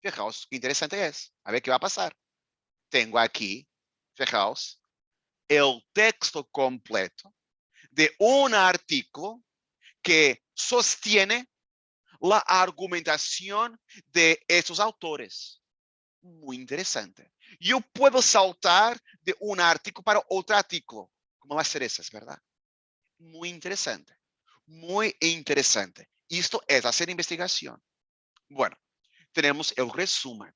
Fijaos, qué interesante es. A ver qué va a pasar. Tengo aquí, fijaos, el texto completo de un artículo que sostiene la argumentación de estos autores. Muy interesante. Yo puedo saltar de un artículo para otro artículo, como las cerezas, ¿verdad? Muy interesante. Muy interesante. Esto es hacer investigación. Bueno, tenemos el resumen.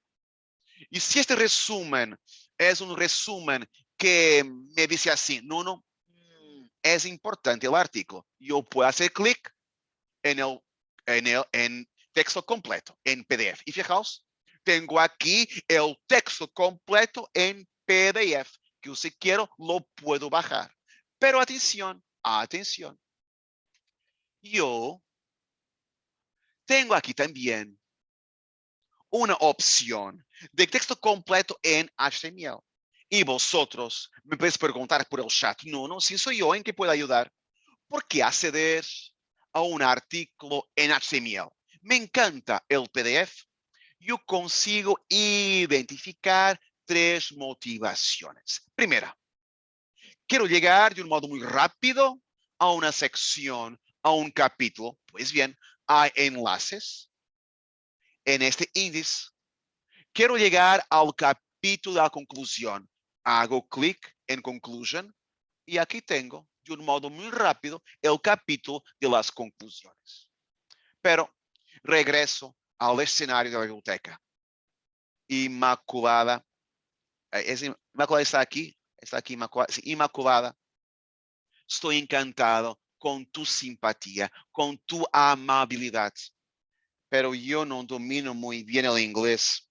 Y si este resumen es un resumen que me dice así, no, es importante el artículo, yo puedo hacer clic en texto completo, en PDF. Y fijaos, tengo aquí el texto completo en PDF, que si quiero lo puedo bajar. Pero atención, atención. Yo tengo aquí también una opción de texto completo en HTML. Y vosotros me podéis preguntar por el chat, no, si soy yo en que puedo ayudar. ¿Por qué acceder a un artículo en HTML? Me encanta el PDF. Yo consigo identificar 3 motivaciones. Primera, quiero llegar de un modo muy rápido a una sección, a un capítulo. Pues bien, hay enlaces en este índice. Quiero llegar al capítulo de la conclusión. Hago clic en conclusion y aquí tengo de un modo muy rápido el capítulo de las conclusiones. Pero regreso al escenario de la biblioteca. Inmaculada. Inmaculada está aquí Inmaculada. Sí, Inmaculada. Estoy encantado con tu simpatía, con tu amabilidad, pero yo no domino muy bien el inglés.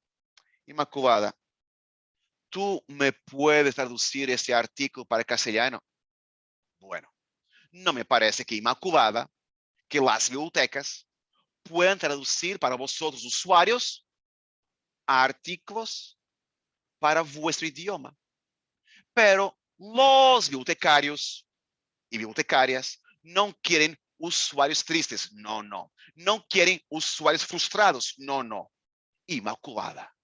Inmaculada, ¿tú me puedes traducir este artículo para castellano? Bueno, no me parece que Inmaculada, que las bibliotecas puedan traducir para vosotros usuarios artículos para vuestro idioma. Pero los bibliotecarios y bibliotecarias no quieren usuarios tristes. No. No quieren usuarios frustrados. No. Inmaculada.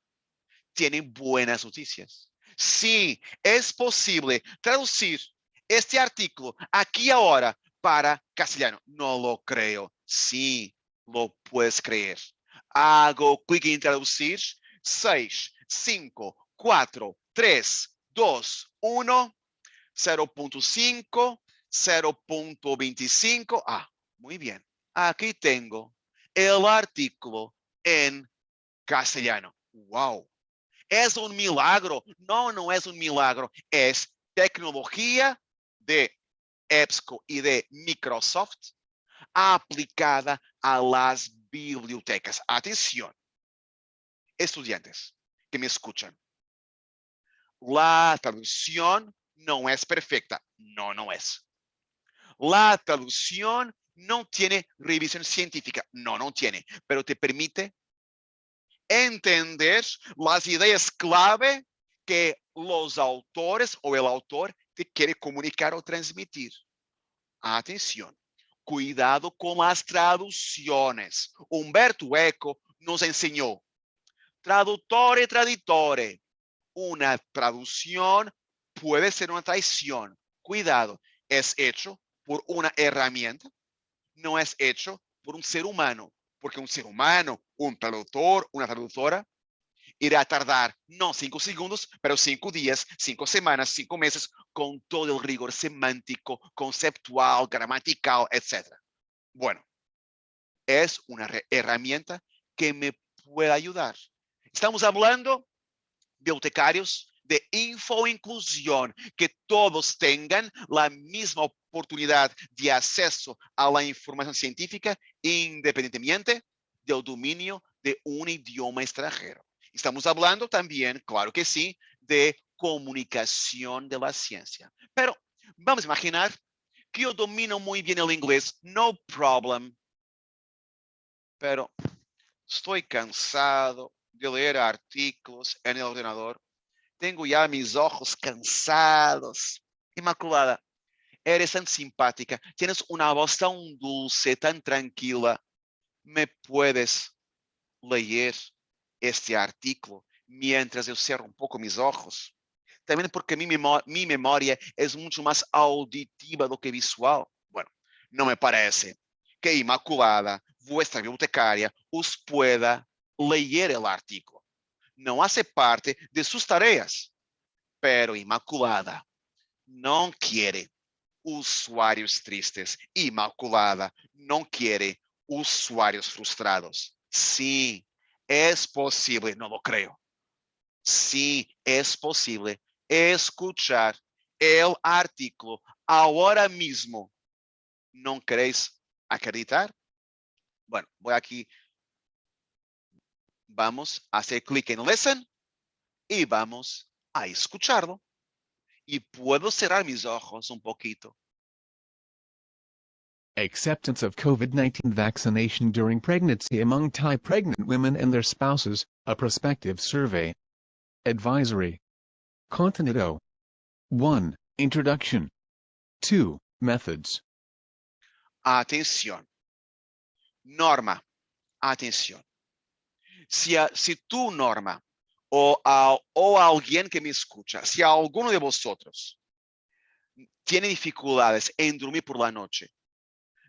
Tienen buenas noticias. Sí, es posible traducir este artículo aquí ahora para castellano. No lo creo. Sí, lo puedes creer. Hago clic en traducir. 6, 5, 4, 3, 2, 1, 0.5, 0.25. Muy bien. Aquí tengo el artículo en castellano. Wow. ¿Es un milagro? No es un milagro. Es tecnología de EBSCO y de Microsoft aplicada a las bibliotecas. Atención, estudiantes que me escuchan. La traducción no es perfecta. No es. La traducción no tiene revisión científica. No tiene. Pero te permite entender las ideas clave que los autores o el autor te quiere comunicar o transmitir. Atención, cuidado con las traducciones. Humberto Eco nos enseñó, traductore, traditore. Una traducción puede ser una traición. Cuidado, es hecho por una herramienta, no es hecho por un ser humano, porque un ser humano, un traductor, una traductora, irá tardar no 5 segundos, pero 5 días, 5 semanas, 5 meses, con todo el rigor semántico, conceptual, gramatical, etc. Bueno, es una herramienta que me puede ayudar. Estamos hablando, bibliotecarios, de infoinclusión, que todos tengan la misma oportunidad de acceso a la información científica independientemente del dominio de un idioma extranjero. Estamos hablando también, claro que sí, de comunicación de la ciencia. Pero vamos a imaginar que yo domino muy bien el inglés, no problem, pero estoy cansado de leer artículos en el ordenador. Tengo ya mis ojos cansados. Inmaculada, eres tan simpática, tienes una voz tan dulce, tan tranquila. ¿Me puedes leer este artículo mientras yo cierro un poco mis ojos? También porque mi memoria es mucho más auditiva do que visual. Bueno, no me parece que Inmaculada, vuestra bibliotecaria, os pueda leer el artículo. No hace parte de sus tareas, pero Inmaculada no quiere usuarios tristes. Inmaculada no quiere usuarios frustrados. Sí, es posible, no lo creo. Sí, es posible escuchar el artículo ahora mismo. ¿No queréis acreditar? Bueno, voy aquí. Vamos a hacer clic en Listen y vamos a escucharlo. Y puedo cerrar mis ojos un poquito. Acceptance of COVID-19 vaccination during pregnancy among Thai pregnant women and their spouses, a prospective survey. Advisory. Contenido. 1. Introduction. 2. Methods. Atención. Norma, atención. Si tú, Norma, o alguien que me escucha, si alguno de vosotros tiene dificultades en dormir por la noche,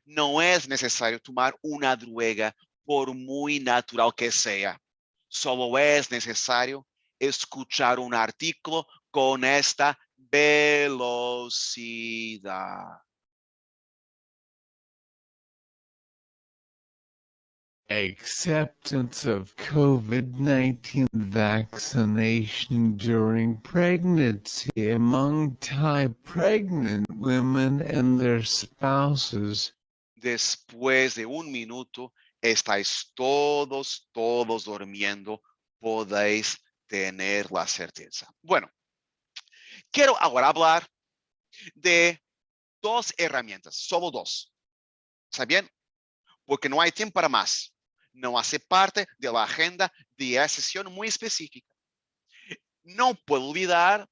no es necesario tomar una droga por muy natural que sea. Solo es necesario escuchar un artículo con esta velocidad. Acceptance of COVID-19 vaccination during pregnancy among Thai pregnant women and their spouses. Después de un minuto, estáis todos durmiendo. Podéis tener la certeza. Bueno, quiero ahora hablar de dos herramientas, solo dos. ¿Está bien? Porque no hay tiempo para más. No hace parte de la agenda de esa sesión muy específica. No puedo olvidar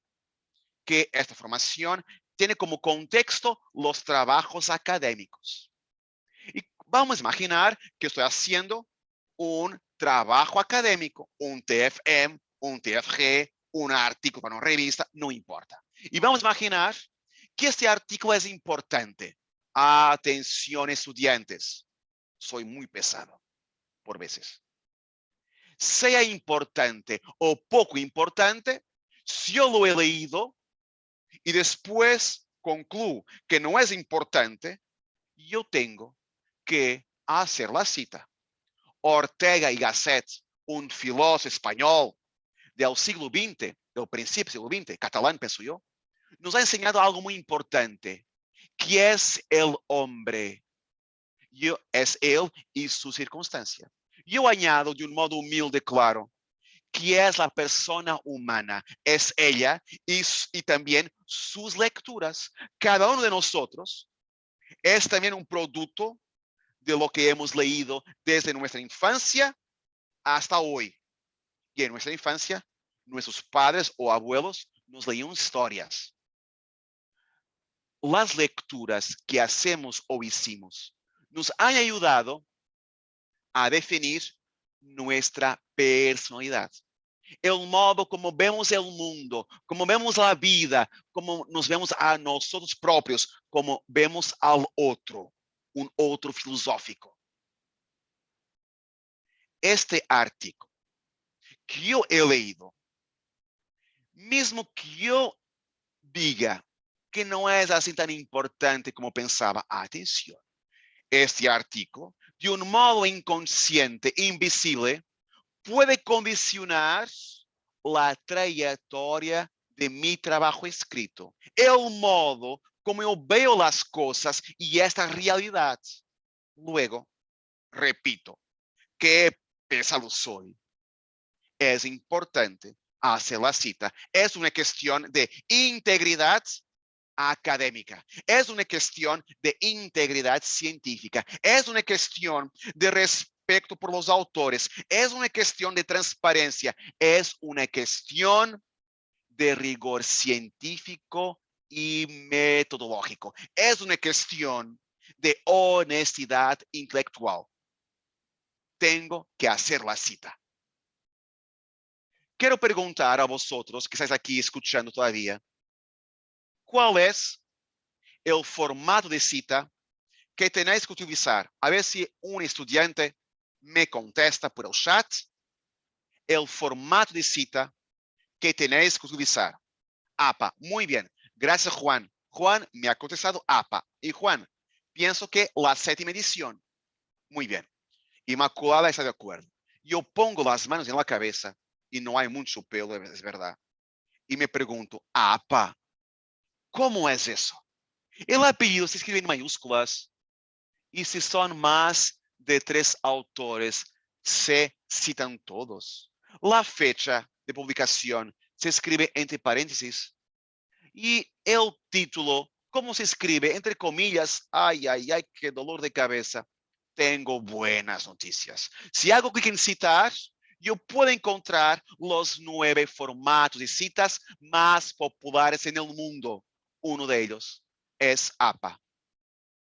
que esta formación tiene como contexto los trabajos académicos. Y vamos a imaginar que estoy haciendo un trabajo académico, un TFM, un TFG, un artículo para una revista, no importa. Y vamos a imaginar que este artículo es importante. Atención, estudiantes. Soy muy pesado por veces. Sea importante o poco importante, si yo lo he leído y después concluyo que no es importante, yo tengo que hacer la cita. Ortega y Gasset, un filósofo español del siglo XX, del principio del siglo XX, catalán, pienso yo, nos ha enseñado algo muy importante. ¿Qué es el hombre? Es él y su circunstancia. Yo añado de un modo humilde, claro, ¿qué es la persona humana? Es ella y también sus lecturas. Cada uno de nosotros es también un producto de lo que hemos leído desde nuestra infancia hasta hoy. Y en nuestra infancia, nuestros padres o abuelos nos leían historias. Las lecturas que hacemos o hicimos nos han ayudado a definir nuestra personalidad. El modo como vemos el mundo, como vemos la vida, como nos vemos a nosotros propios, como vemos al otro, un otro filosófico. Este artículo que yo he leído, mismo que yo diga que no es así tan importante como pensaba, atención, este artículo, de un modo inconsciente, invisible, puede condicionar la trayectoria de mi trabajo escrito, el modo como yo veo las cosas y esta realidad. Luego, repito, qué pesado soy. Es importante hacer la cita. Es una cuestión de integridad académica. Es una cuestión de integridad científica. Es una cuestión de respeto por los autores. Es una cuestión de transparencia. Es una cuestión de rigor científico y metodológico. Es una cuestión de honestidad intelectual. Tengo que hacer la cita. Quiero preguntar a vosotros que estáis aquí escuchando todavía, ¿cuál es el formato de cita que tenéis que utilizar? A ver si un estudiante me contesta por el chat el formato de cita que tenéis que utilizar. APA, muy bien. Gracias, Juan. Juan me ha contestado APA. Y Juan, pienso que la 7ª edición. Muy bien. Inmaculada está de acuerdo. Yo pongo las manos en la cabeza y no hay mucho pelo, es verdad. Y me pregunto, APA, ¿cómo es eso? El apellido se escribe en mayúsculas y si son más de 3 autores, se citan todos. La fecha de publicación se escribe entre paréntesis y el título, ¿cómo se escribe? Entre comillas. Ay, ay, ay, qué dolor de cabeza. Tengo buenas noticias. Si hago clic en citar, yo puedo encontrar los 9 formatos de citas más populares en el mundo. Uno de ellos es APA.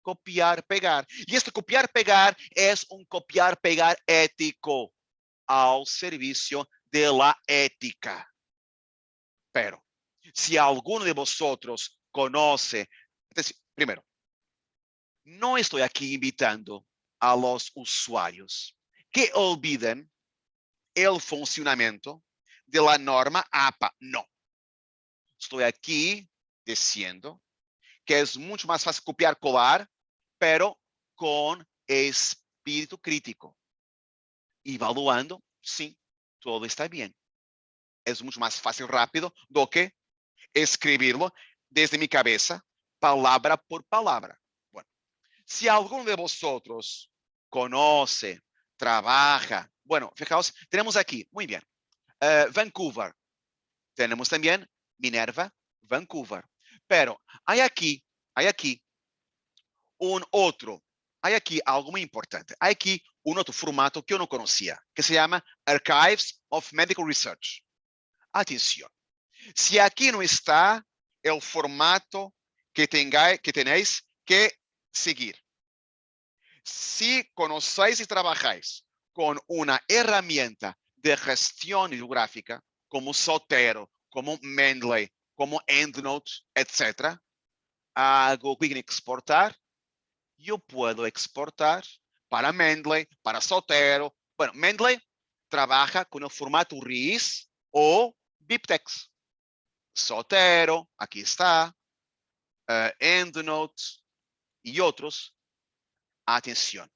Copiar, pegar. Y este copiar, pegar es un copiar, pegar ético al servicio de la ética. Pero, si alguno de vosotros conoce, primero, no estoy aquí invitando a los usuarios que olviden el funcionamiento de la norma APA. No. Estoy aquí diciendo que es mucho más fácil copiar, colar, pero con espíritu crítico. Evaluando, sí, todo está bien. Es mucho más fácil, rápido, do que escribirlo desde mi cabeza, palabra por palabra. Bueno, si alguno de vosotros conoce, trabaja, bueno, fijaos, tenemos aquí, muy bien, Vancouver. Tenemos también Minerva, Vancouver. Pero hay aquí un otro, hay aquí algo muy importante. Hay aquí un otro formato que yo no conocía, que se llama Archives of Medical Research. Atención. Si aquí no está el formato que tenéis que seguir. Si conocéis y trabajáis con una herramienta de gestión bibliográfica como Zotero, como Mendeley, como EndNote, etc., hago clic en exportar. Yo puedo exportar para Mendeley, para Zotero. Bueno, Mendeley trabaja con el formato RIS o BibTeX. Zotero, aquí está, EndNote y otros. Atención,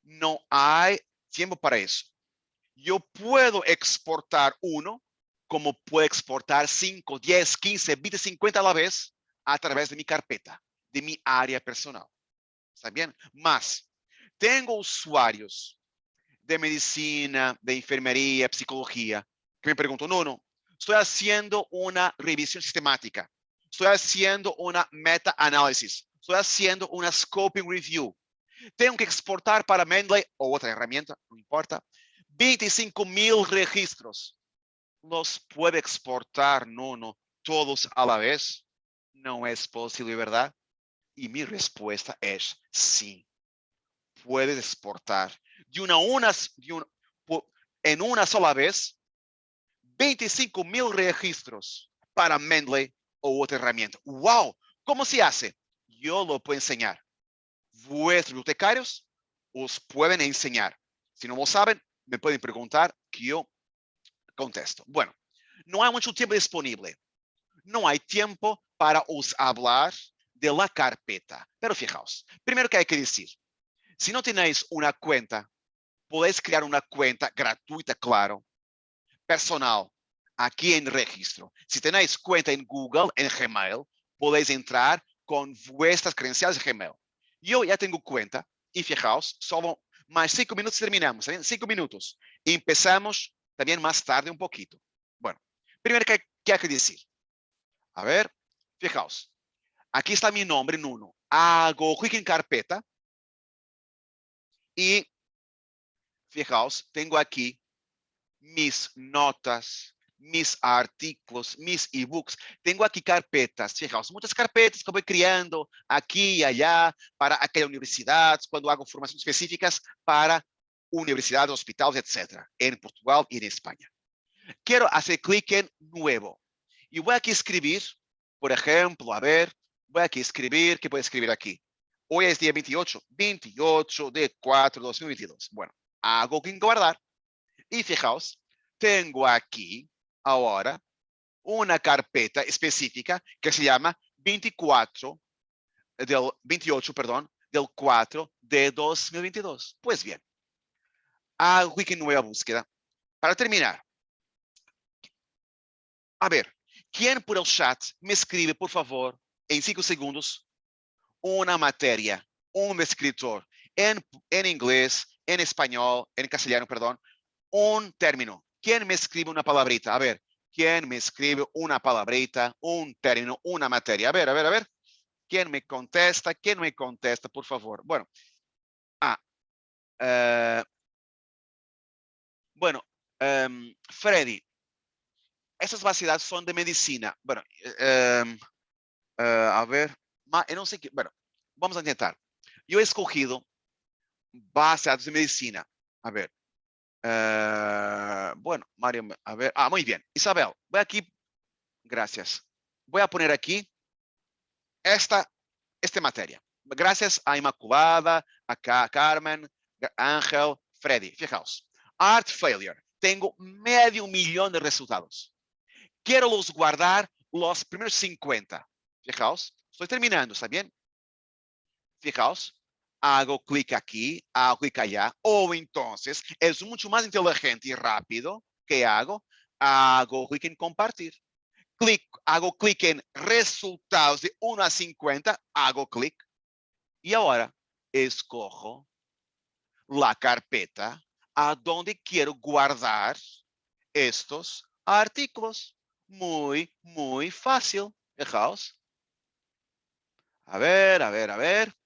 no hay tiempo para eso. Yo puedo exportar uno, como puedo exportar 5, 10, 15, 20, 50 a la vez a través de mi carpeta, de mi área personal. ¿Está bien? Más, tengo usuarios de medicina, de enfermería, psicología, que me preguntan, no, estoy haciendo una revisión sistemática, estoy haciendo una meta-análisis, estoy haciendo una scoping review. Tengo que exportar para Mendeley o otra herramienta, no importa, 25,000 registros. ¿Los puede exportar? No, todos a la vez. No es posible, ¿verdad? Y mi respuesta es sí. Puedes exportar en una sola vez 25,000 registros para Mendeley o otra herramienta. ¡Wow! ¿Cómo se hace? Yo lo puedo enseñar. Vuestros bibliotecarios os pueden enseñar. Si no lo saben, me pueden preguntar que yo contesto. Bueno, no hay mucho tiempo disponible. No hay tiempo para os hablar de la carpeta. Pero fijaos, primero que hay que decir, si no tenéis una cuenta, podéis crear una cuenta gratuita, claro, personal, aquí en registro. Si tenéis cuenta en Google, en Gmail, podéis entrar con vuestras credenciales de Gmail. Yo ya tengo cuenta y fijaos, solo más 5 minutos terminamos, ¿saben? 5 minutos. Y empezamos también más tarde un poquito. Bueno, primero que hay que decir. A ver, fijaos. Aquí está mi nombre, Nuno. Hago clic en carpeta y fijaos, tengo aquí mis notas, mis artículos, mis ebooks. Tengo aquí carpetas, fijaos, muchas carpetas que voy creando aquí y allá para aquella universidad, cuando hago formaciones específicas para universidades, hospitales, etcétera, en Portugal y en España. Quiero hacer clic en nuevo y voy aquí a escribir, por ejemplo, a ver, voy aquí a escribir, ¿qué puedo escribir aquí? Hoy es día 28, 28 de 4 de 2022. Bueno, hago clic en guardar y fijaos, tengo aquí ahora una carpeta específica que se llama 28, perdón, del 4 de 2022. Pues bien, hago clic en nueva búsqueda. Para terminar, a ver, ¿quién por el chat me escribe, por favor, en 5 segundos, una materia, un escritor, en inglés, en español, en castellano, perdón, un término? ¿Quién me escribe una palabrita? A ver, ¿quién me escribe una palabrita, un término, una materia? A ver, a ver, a ver. ¿Quién me contesta? ¿Quién me contesta, por favor? Bueno, ah, eh, bueno, Freddy, esas vaciedades son de medicina. Bueno, a ver, eu não sei que. Bueno, vamos a intentar. Eu he escogido bases de medicina. A ver. Bueno, Mario, a ver. Ah, muy bien. Isabel, voy aquí. Gracias. Voy a poner aquí esta materia. Gracias a Inmaculada, a Carmen, Ángel, Freddy. Fijaos. Art Failure. Tengo medio millón de resultados. Quiero los guardar los primeros 50. Fijaos. Estoy terminando, ¿está bien? Fijaos. Hago clic aquí, hago clic allá. O entonces, es mucho más inteligente y rápido que hago clic en compartir. Hago clic en resultados de 1 a 50, hago clic. Y ahora escojo la carpeta a donde quiero guardar estos artículos. Muy, muy fácil. Fijaos. A ver, a ver, a ver.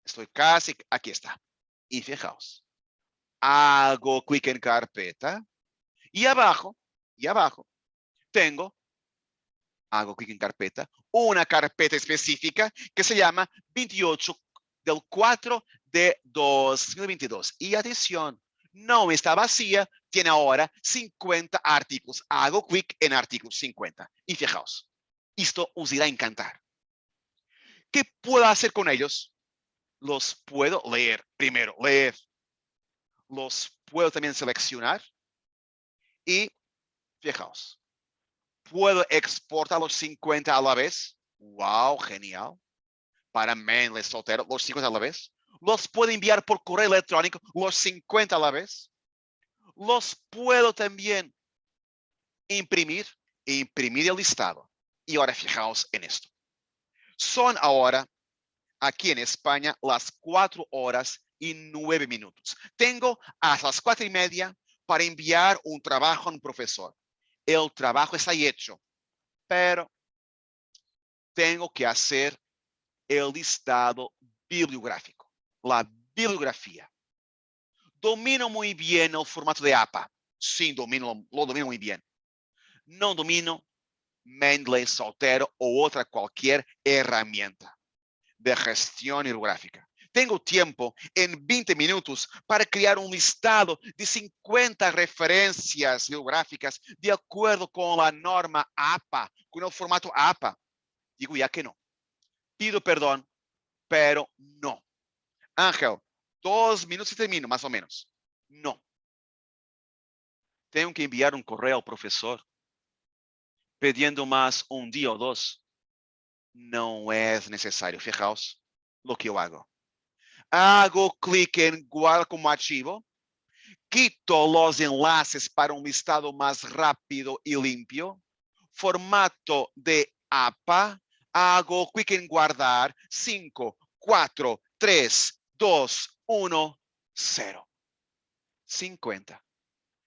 Estoy casi, aquí está. Y fijaos. Hago clic en carpeta. Y abajo, tengo, hago clic en carpeta, una carpeta específica que se llama 28 del 4 de 2022. Y atención, no está vacía, tiene ahora 50 artículos. Hago clic en artículos 50. Y fijaos, esto os irá a encantar. ¿Qué puedo hacer con ellos? Los puedo leer. Primero, leer. Los puedo también seleccionar. Y fijaos, puedo exportar los 50 a la vez. Wow, genial. Para mainly soltero, los 50 a la vez. Los puedo enviar por correo electrónico, los 50 a la vez. Los puedo también imprimir el listado. Y ahora fijaos en esto. Son ahora, aquí en España, las 4:09. Tengo hasta las 4:30 para enviar un trabajo a un profesor. El trabajo está hecho, pero tengo que hacer el listado bibliográfico, la bibliografía. Domino muy bien el formato de APA. Sí, lo domino muy bien. No domino Mendeley, Zotero o otra cualquier herramienta de gestión bibliográfica. Tengo tiempo en 20 minutos para crear un listado de 50 referencias bibliográficas de acuerdo con la norma APA, con el formato APA. Digo ya que no. Pido perdón, pero no. Ángel, 2 minutos y termino, más o menos. No. tengo que enviar un correo al profesor pidiendo más un día o dos. No es necesario. Fijaos lo que yo hago. Hago clic en guardar como archivo. Quito los enlaces para un listado más rápido y limpio. Formato de APA. Hago clic en guardar. 5, 4, 3, 2, 1, 0. 50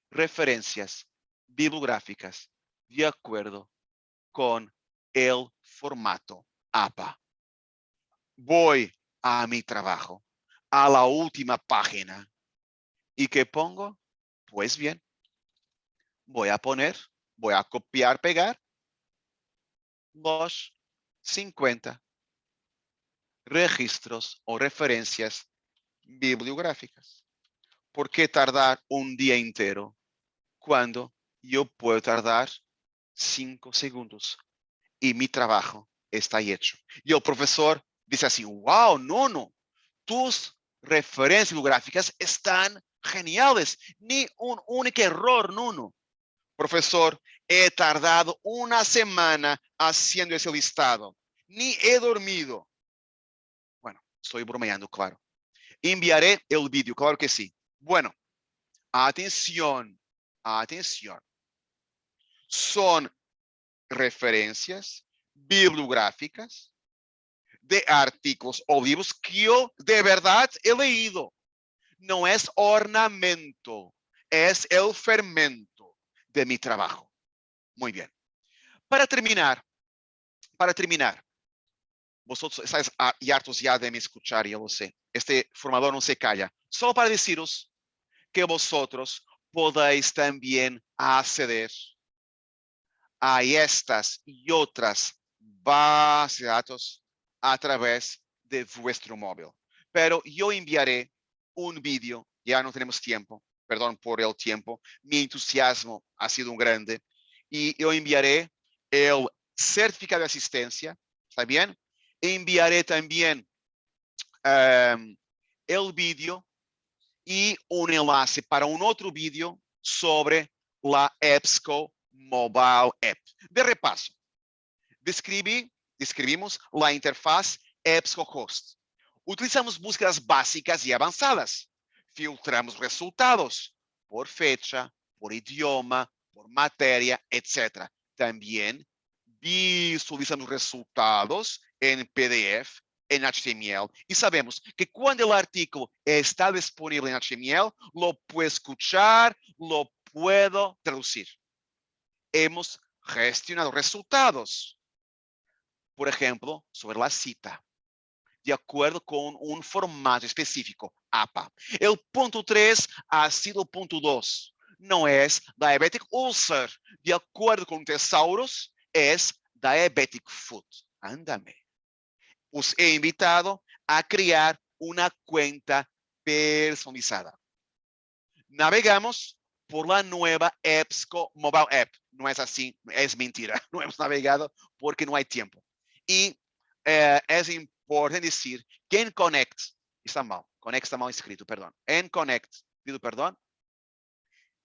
referencias bibliográficas de acuerdo con el formato APA. Voy a mi trabajo, a la última página. ¿Y qué pongo? Pues bien, voy a copiar, pegar los 50 registros o referencias bibliográficas. ¿Por qué tardar un día entero cuando yo puedo tardar 5 segundos y mi trabajo está hecho? Y el profesor dice así, wow, no, tus referencias bibliográficas están geniales, ni un único error, no. Profesor, he tardado una semana haciendo ese listado, ni he dormido. Bueno, estoy bromeando, claro. Enviaré el vídeo, claro que sí. Bueno, atención. Son referencias bibliográficas de artículos o libros que yo de verdad he leído. No es ornamento, es el fermento de mi trabajo. Muy bien. Para terminar, vosotros estáis hartos ya de me escuchar, ya lo sé. Este formador no se calla. Solo para deciros que vosotros podáis también acceder a estas y otras bases de datos a través de vuestro móvil. Pero yo enviaré un vídeo, ya no tenemos tiempo, perdón por el tiempo, mi entusiasmo ha sido un grande, y yo enviaré el certificado de asistencia, ¿está bien? Enviaré también el vídeo y un enlace para un otro vídeo sobre la EBSCO Mobile App. De repaso, describimos la interfaz EBSCOhost. Utilizamos búsquedas básicas y avanzadas. Filtramos resultados por fecha, por idioma, por materia, etc. También visualizamos resultados en PDF, en HTML, y sabemos que cuando el artículo está disponible en HTML, lo puedo escuchar, lo puedo traducir. Hemos gestionado resultados, por ejemplo, sobre la cita, de acuerdo con un formato específico, APA. El punto 3 ha sido el punto 2. No es diabetic ulcer. De acuerdo con Tesauros, es diabetic foot. Ándame. Os he invitado a crear una cuenta personalizada. Navegamos por la nueva EBSCO Mobile App. No es así, es mentira. No hemos navegado porque no hay tiempo. Y es importante decir que en Connect, está mal, Connect está mal escrito, perdón. En Connect, pido perdón.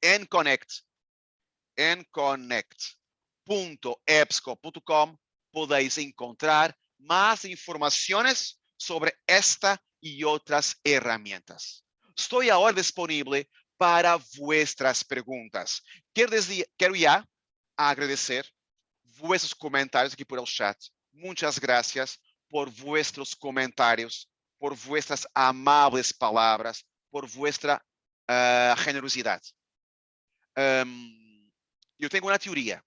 En connect.ebsco.com podéis encontrar más informaciones sobre esta y otras herramientas. Estoy ahora disponible para vuestras preguntas. Quiero ya agradecer vuestros comentarios aquí por el chat. Muchas gracias por vuestros comentarios, por vuestras amables palabras, por vuestra generosidad. Yo tengo una teoría.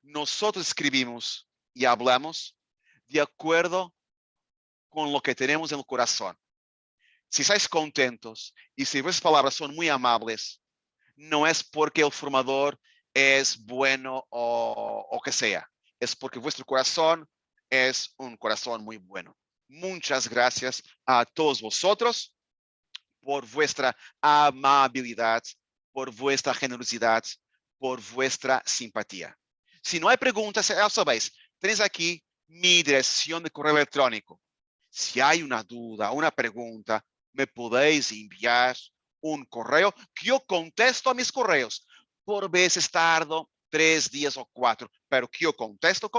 Nosotros escribimos y hablamos de acuerdo con lo que tenemos en el corazón. Si estáis contentos y si vuestras palabras son muy amables, no es porque el formador es bueno o que sea. Es porque vuestro corazón es un corazón muy bueno. Muchas gracias a todos vosotros por vuestra amabilidad, por vuestra generosidad, por vuestra simpatía. Si no hay preguntas, ya sabéis, tenéis aquí mi dirección de correo electrónico. Si hay una duda, una pregunta, me podéis enviar un correo que yo contesto a mis correos. por veces tardo 3 días o 4, pero que yo contesto.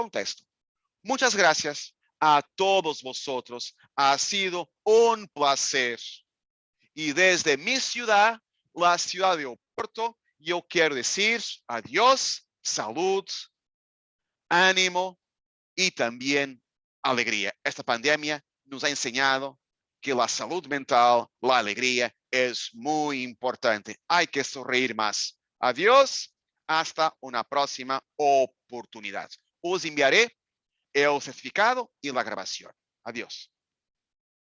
Muchas gracias a todos vosotros. Ha sido un placer. Y desde mi ciudad, la ciudad de Oporto, yo quiero decir adiós, salud, ánimo y también alegría. Esta pandemia nos ha enseñado que la salud mental, la alegría es muy importante. Hay que sonreír más. Adiós, hasta una próxima oportunidad. Os enviaré el certificado y la grabación. Adiós.